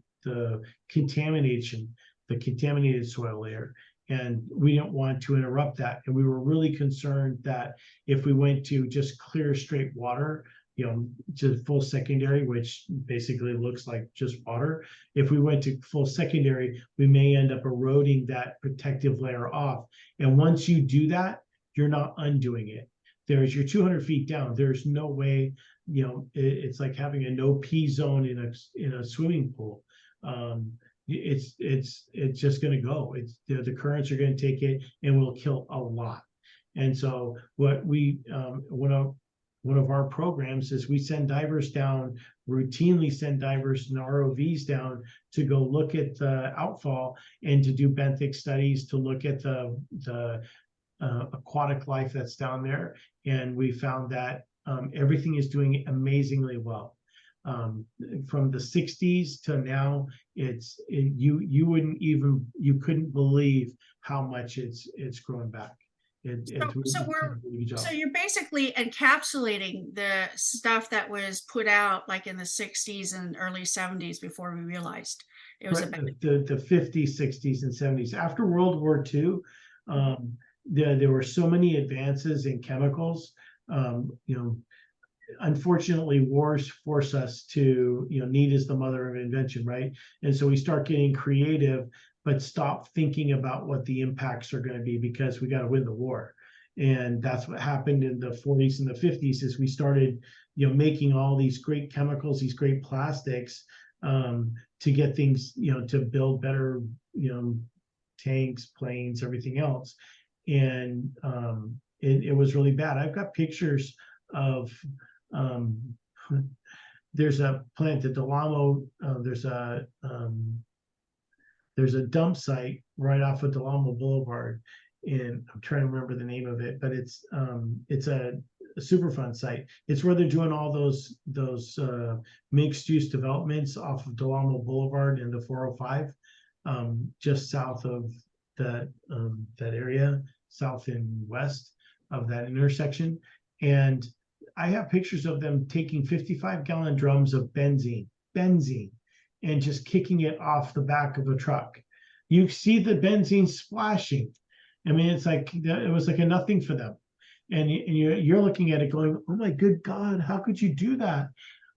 contaminated soil layer. And we didn't want to interrupt that. And we were really concerned that if we went to just clear straight water, to full secondary, which basically looks like just water. If we went to full secondary, we may end up eroding that protective layer off. And once you do that, you're not undoing it. You're 200 feet down. There's no way, it's like having a no pee zone in a swimming pool. It's just going to go. The currents are going to take it and will kill a lot. And so what one of our programs is we routinely send divers and ROVs down to go look at the outfall and to do benthic studies, to look at the aquatic life that's down there. And we found that everything is doing amazingly well. From the 60s to now, you couldn't believe how much it's grown back. So you're basically encapsulating the stuff that was put out like in the 60s and early 70s before we realized it was the 50s, 60s, and 70s. After World War II, there were so many advances in chemicals. Unfortunately, wars force us to, need is the mother of invention, right? And so we start getting creative, but stop thinking about what the impacts are going to be because we got to win the war. And that's what happened in the 40s and the 50s is we started, making all these great chemicals, these great plastics to get things, to build better, tanks, planes, everything else. And it was really bad. I've got pictures of, there's a plant, the Del Amo, there's a dump site right off of Del Amo Boulevard, and I'm trying to remember the name of it, but it's a Superfund site. It's where they're doing all those mixed use developments off of Del Amo Boulevard and the 405, just south of that area, south and west of that intersection. And I have pictures of them taking 55-gallon drums of benzene, and just kicking it off the back of a truck. You see the benzene splashing. I mean, it's like, it was like a nothing for them. And you're looking at it going, oh my good God, how could you do that?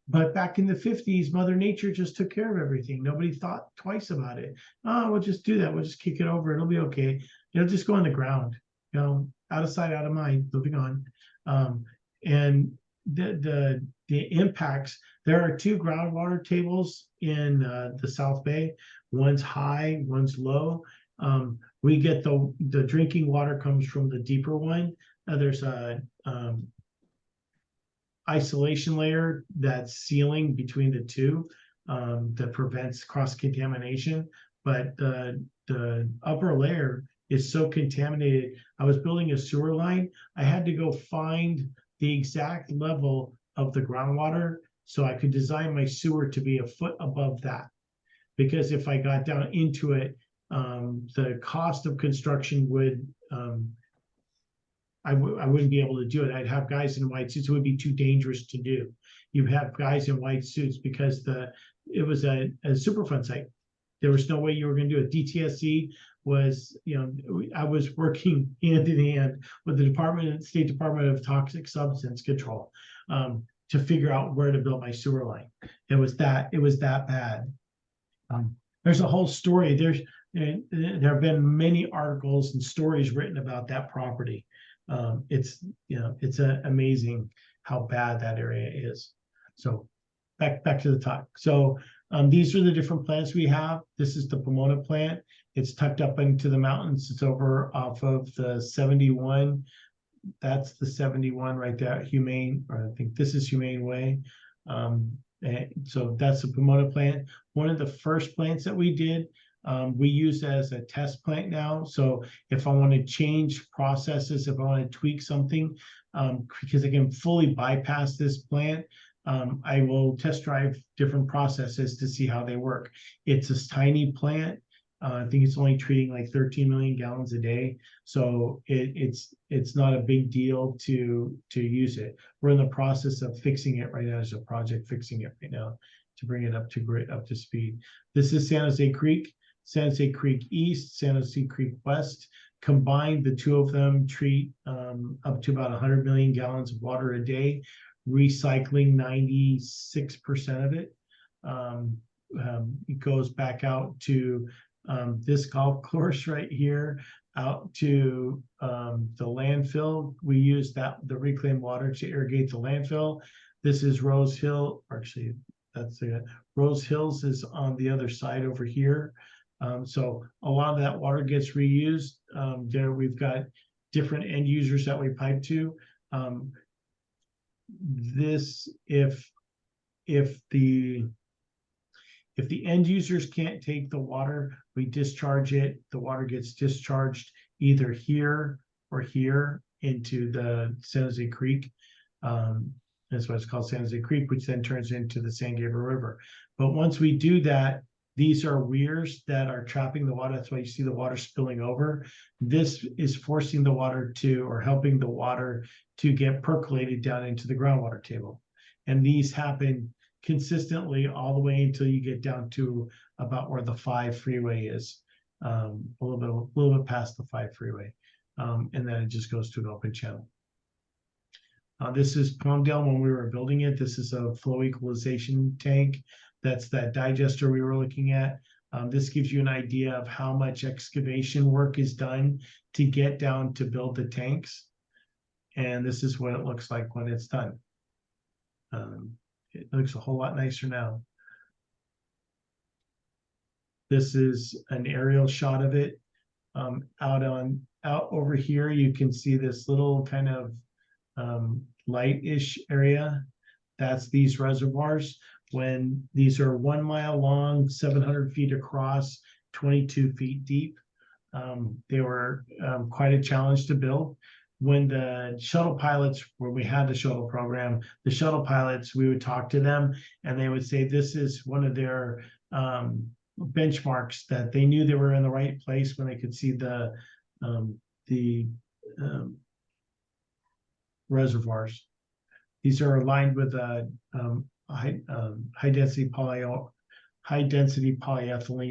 But back in the 50s, Mother Nature just took care of everything. Nobody thought twice about it. Oh, we'll just do that. We'll just kick it over. It'll be okay. It'll just go on the ground, out of sight, out of mind, moving on. And the impacts, there are two groundwater tables in the South Bay. One's high, one's low. We get the drinking water comes from the deeper one. There's a isolation layer that's sealing between the two, that prevents cross-contamination. But the upper layer is so contaminated. I was building a sewer line. I had to go find the exact level of the groundwater so I could design my sewer to be a foot above that. Because if I got down into it, the cost of construction would, I wouldn't be able to do it. I'd have guys in white suits. It would be too dangerous to do. You have guys in white suits because it was a Superfund site. There was no way you were going to do it. DTSC was, I was working hand in hand with the State Department of Toxic Substance Control, to figure out where to build my sewer line. It was that bad. There's a whole story. There have been many articles and stories written about that property. It's amazing how bad that area is. So back to the talk. So these are the different plants we have. This is the Pomona plant. It's tucked up into the mountains. It's over off of the 71. That's the 71 right there, Humane, or I think this is Humane Way. And so that's the Pomona plant. One of the first plants that we did, we use as a test plant now. So if I want to change processes, if I want to tweak something, because I can fully bypass this plant, I will test drive different processes to see how they work. It's a tiny plant. I think it's only treating like 13 million gallons a day. So it's not a big deal to use it. We're in the process of fixing it right now as a project, fixing it right now to bring it up to speed. This is San Jose Creek. San Jose Creek East, San Jose Creek West. Combined, the two of them treat up to about 100 million gallons of water a day, recycling 96% of it. It goes back out to this golf course right here, out to the landfill. We use the reclaimed water to irrigate the landfill. This is Rose Hill, actually, that's Rose Hills is on the other side over here. So a lot of that water gets reused. There we've got different end users that we pipe to. If the end users can't take the water, we discharge it. The water gets discharged either here or here into the San Jose Creek. That's why it's called San Jose Creek, which then turns into the San Gabriel River. But once we do that, these are weirs that are trapping the water. That's why you see the water spilling over. This is forcing the water or helping the water to get percolated down into the groundwater table. And these happen consistently all the way until you get down to about where the 5 freeway is, a little bit past the 5 freeway. And then it just goes to an open channel. This is Palmdale when we were building it. This is a flow equalization tank. That's that digester we were looking at. This gives you an idea of how much excavation work is done to get down to build the tanks. And this is what it looks like when it's done. It looks a whole lot nicer now. This is an aerial shot of it. Out over here, you can see this little kind of light-ish area. That's these reservoirs. When these are 1 mile long, 700 feet across, 22 feet deep. They were quite a challenge to build. When the shuttle pilots, when we had the shuttle program, the shuttle pilots, we would talk to them and they would say this is one of their benchmarks, that they knew they were in the right place when they could see the reservoirs. These are aligned with a high density polyethylene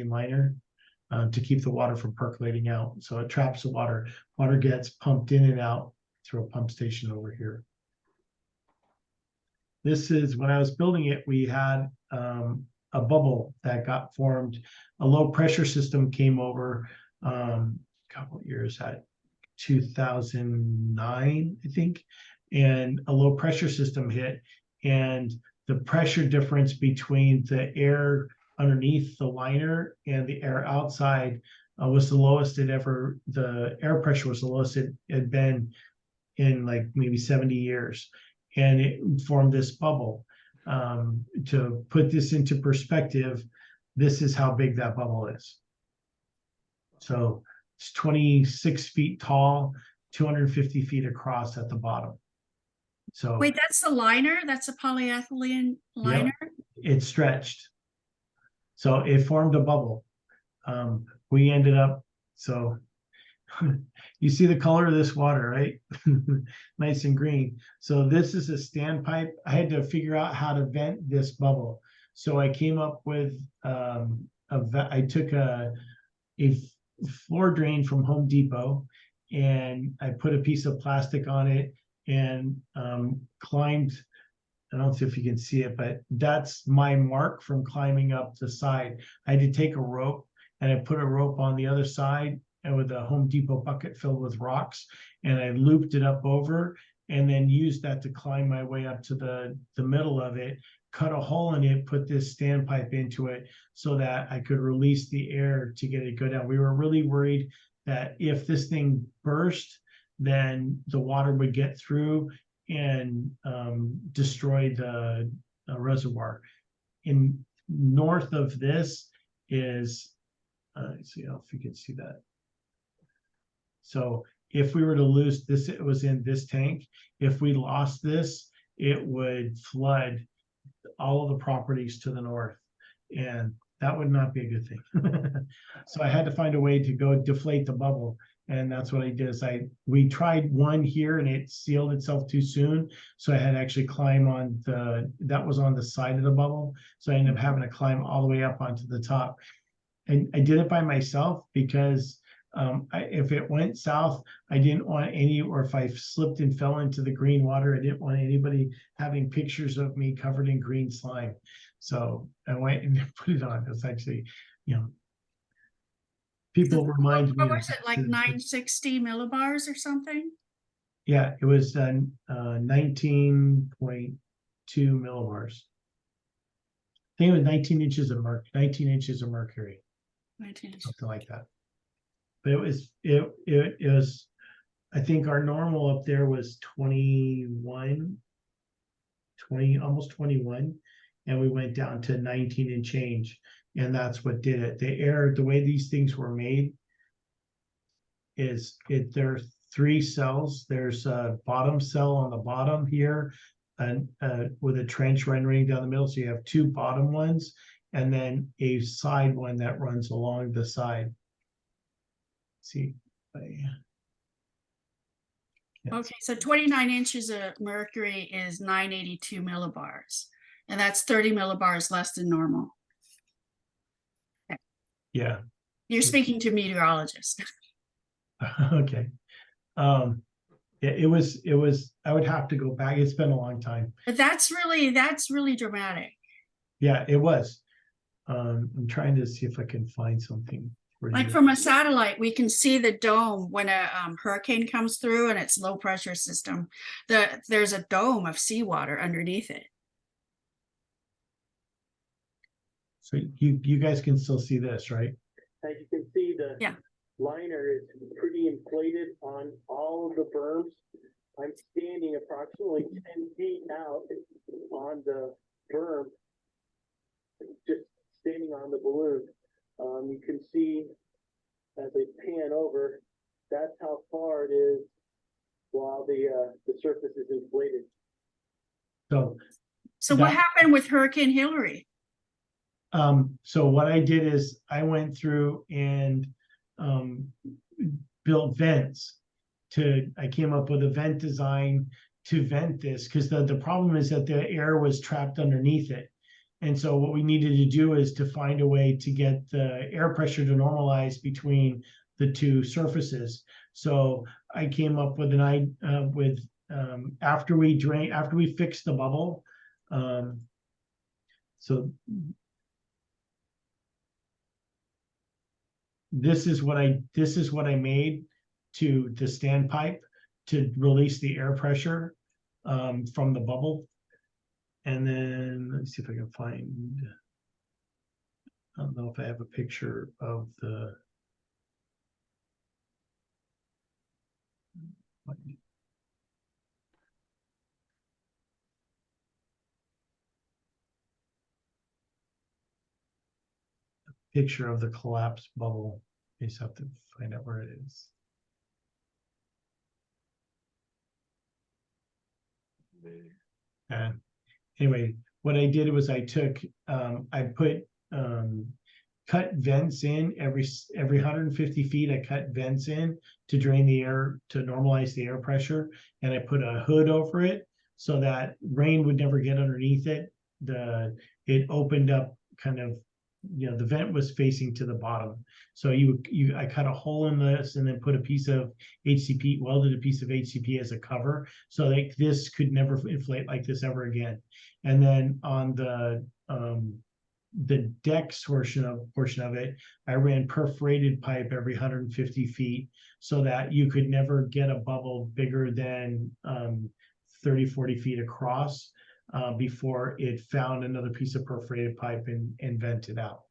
liner. to keep the water from percolating out. So it traps the water. Water gets pumped in and out through a pump station over here. This is when I was building it, we had a bubble that got formed. A low pressure system came over a couple of years at 2009, I think, and a low pressure system hit, and the pressure difference between the air underneath the liner and the air outside was the lowest it ever, the air pressure was the lowest it had been in like maybe 70 years. And it formed this bubble. To put this into perspective, this is how big that bubble is. So it's 26 feet tall, 250 feet across at the bottom. So Wait, that's the liner? That's a polyethylene liner? it stretched. So it formed a bubble. We ended up, so you see the color of this water, right? Nice and green. So this is a standpipe. I had to figure out how to vent this bubble. So I came up with, I took a floor drain from Home Depot, and I put a piece of plastic on it and climbed. I don't know if you can see it, but that's my mark from climbing up the side. I had to take a rope, and I put a rope on the other side and with a Home Depot bucket filled with rocks, and I looped it up over and then used that to climb my way up to the middle of it, cut a hole in it, put this standpipe into it so that I could release the air to get it go down. We were really worried that if this thing burst, then the water would get through and destroy the reservoir. In north of this is, let's see if you can see that. So if we were to lose this, it was in this tank. If we lost this, it would flood all of the properties to the north, and that would not be a good thing. So I had to find a way to go deflate the bubble, and that's what I did. Is we tried one here and it sealed itself too soon, so I had to actually climb on that was on the side of the bubble, so I ended up having to climb all the way up onto the top. And I did it by myself because if it went south, I didn't want any, or if I slipped and fell into the green water, I didn't want anybody having pictures of me covered in green slime. So I went and put it on. It was actually, people reminded me. What was it, like 960 millibars or something? Yeah, it was 19.2 millibars. I think it was 19 inches of 19 inches of mercury. 19 inches. Something like that. But it was, I think our normal up there was 20, almost 21, and we went down to 19 and change, and that's what did it. The air, the way these things were made is there are 3 cells. There's a bottom cell on the bottom here, and with a trench running down the middle, so you have 2 bottom ones and then a side one that runs along the side. See, Okay, so 29 inches of mercury is 982 millibars, and that's 30 millibars less than normal. Yeah. You're speaking to meteorologists. Okay. Yeah, it was, I would have to go back. It's been a long time. But that's really dramatic. Yeah, it was. I'm trying to see if I can find something. Like from a satellite, we can see the dome when a hurricane comes through and it's low pressure system. There's a dome of seawater underneath it. So you guys can still see this, right? As you can see, the liner is pretty inflated on all of the berms. I'm standing approximately 10 feet out on the berm, just standing on the balloon. You can see as I pan over, that's how far it is while the surface is inflated. So what happened with Hurricane Hillary? So what I did is I went through and built vents I came up with a vent design to vent this, because the problem is that the air was trapped underneath it. And so what we needed to do is to find a way to get the air pressure to normalize between the two surfaces. So I came up with after we fixed the bubble. So this is what I made to the standpipe to release the air pressure from the bubble. And then let's see if I can find, I don't know if I have a picture of the picture of the collapsed bubble. You just have to find out where it is. And anyway, what I did was I took, I put cut vents in every 150 feet. I cut vents in to drain the air, to normalize the air pressure, and I put a hood over it so that rain would never get underneath it. It opened up kind of, the vent was facing to the bottom. So I cut a hole in this and then put a piece of HCP, welded a piece of HCP as a cover, so that this could never inflate like this ever again. And then on the deck portion of it, I ran perforated pipe every 150 feet so that you could never get a bubble bigger than 30-40 feet across before it found another piece of perforated pipe and vented out.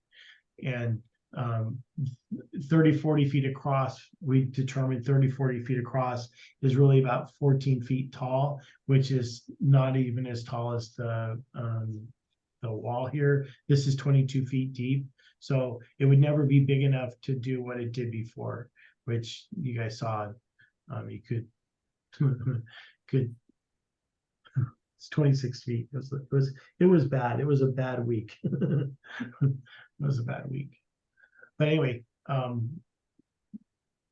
And 30-40 feet across, we determined 30-40 feet across is really about 14 feet tall, which is not even as tall as the wall here. This is 22 feet deep, so it would never be big enough to do what it did before, which you guys saw. You could it's 26 feet. It was bad. It was a bad week. It was a bad week. But anyway,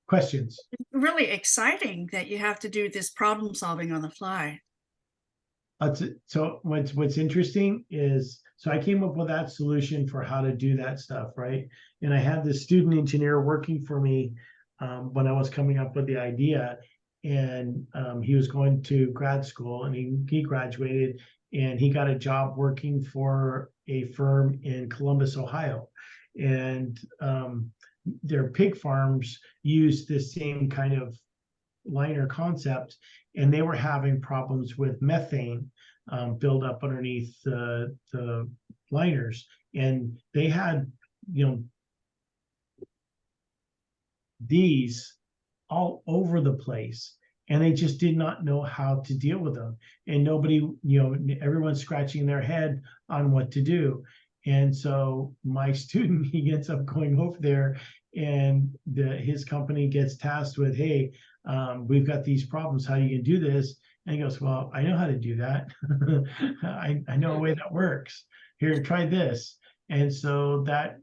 questions? Really exciting that you have to do this problem solving on the fly. So what's interesting is, so I came up with that solution for how to do that stuff, right? And I had this student engineer working for me when I was coming up with the idea, and he was going to grad school, and he graduated, and he got a job working for a firm in Columbus, Ohio. And their pig farms used the same kind of liner concept, and they were having problems with methane build up underneath the liners, and they had these all over the place, and they just did not know how to deal with them, and nobody, everyone's scratching their head on what to do. And so my student, he ends up going over there, and his company gets tasked with, hey, we've got these problems, how are you gonna do this? And he goes, well, I know how to do that. I know a way that works. Here, try this. And so that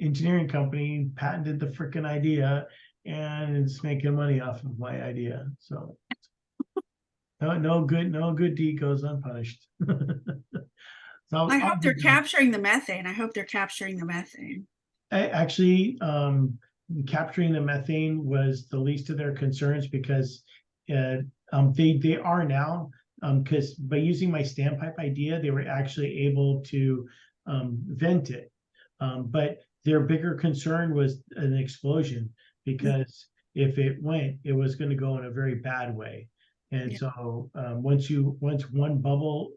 engineering company patented the freaking idea, and it's making money off of my idea. So no good deed goes unpunished. So I hope they're capturing the methane. I hope they're capturing the methane. Actually, capturing the methane was the least of their concerns, because they are now, because by using my standpipe idea, they were actually able to vent it. But their bigger concern was an explosion, because if it went, it was going to go in a very bad way. And so once one bubble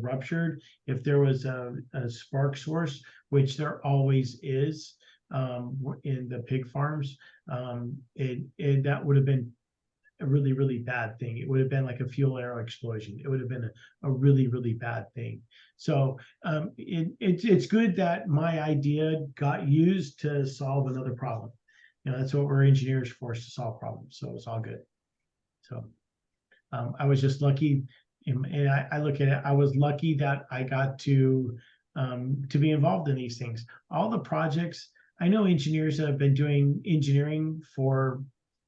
ruptured, if there was a spark source, which there always is in the pig farms, that would have been a really, really bad thing. It would have been like a fuel arrow explosion. It would have been a really, really bad thing. So it's good that my idea got used to solve another problem. That's what we're engineers for, is to solve problems. So it's all good. So I was just lucky, and I look at it, I was lucky that I got to be involved in these things. All the projects, I know engineers that have been doing engineering for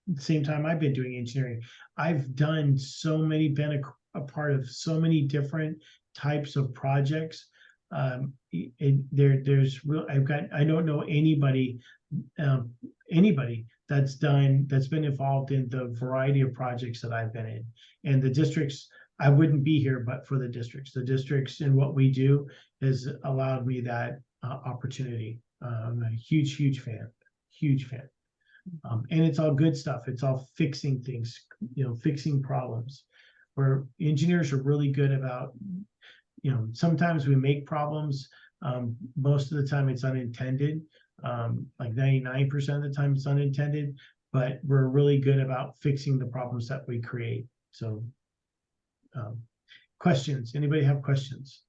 the same time I've been doing engineering. I've done been a part of so many different types of projects there's real, I don't know anybody that's been involved in the variety of projects that I've been in. And the districts, I wouldn't be here but for the districts and what we do has allowed me that opportunity. I'm a huge fan. And it's all good stuff. It's all fixing things, fixing problems, where engineers are really good about, sometimes we make problems. Most of the time it's unintended. Like 99% of the time it's unintended, but we're really good about fixing the problems that we create. So questions, anybody have questions?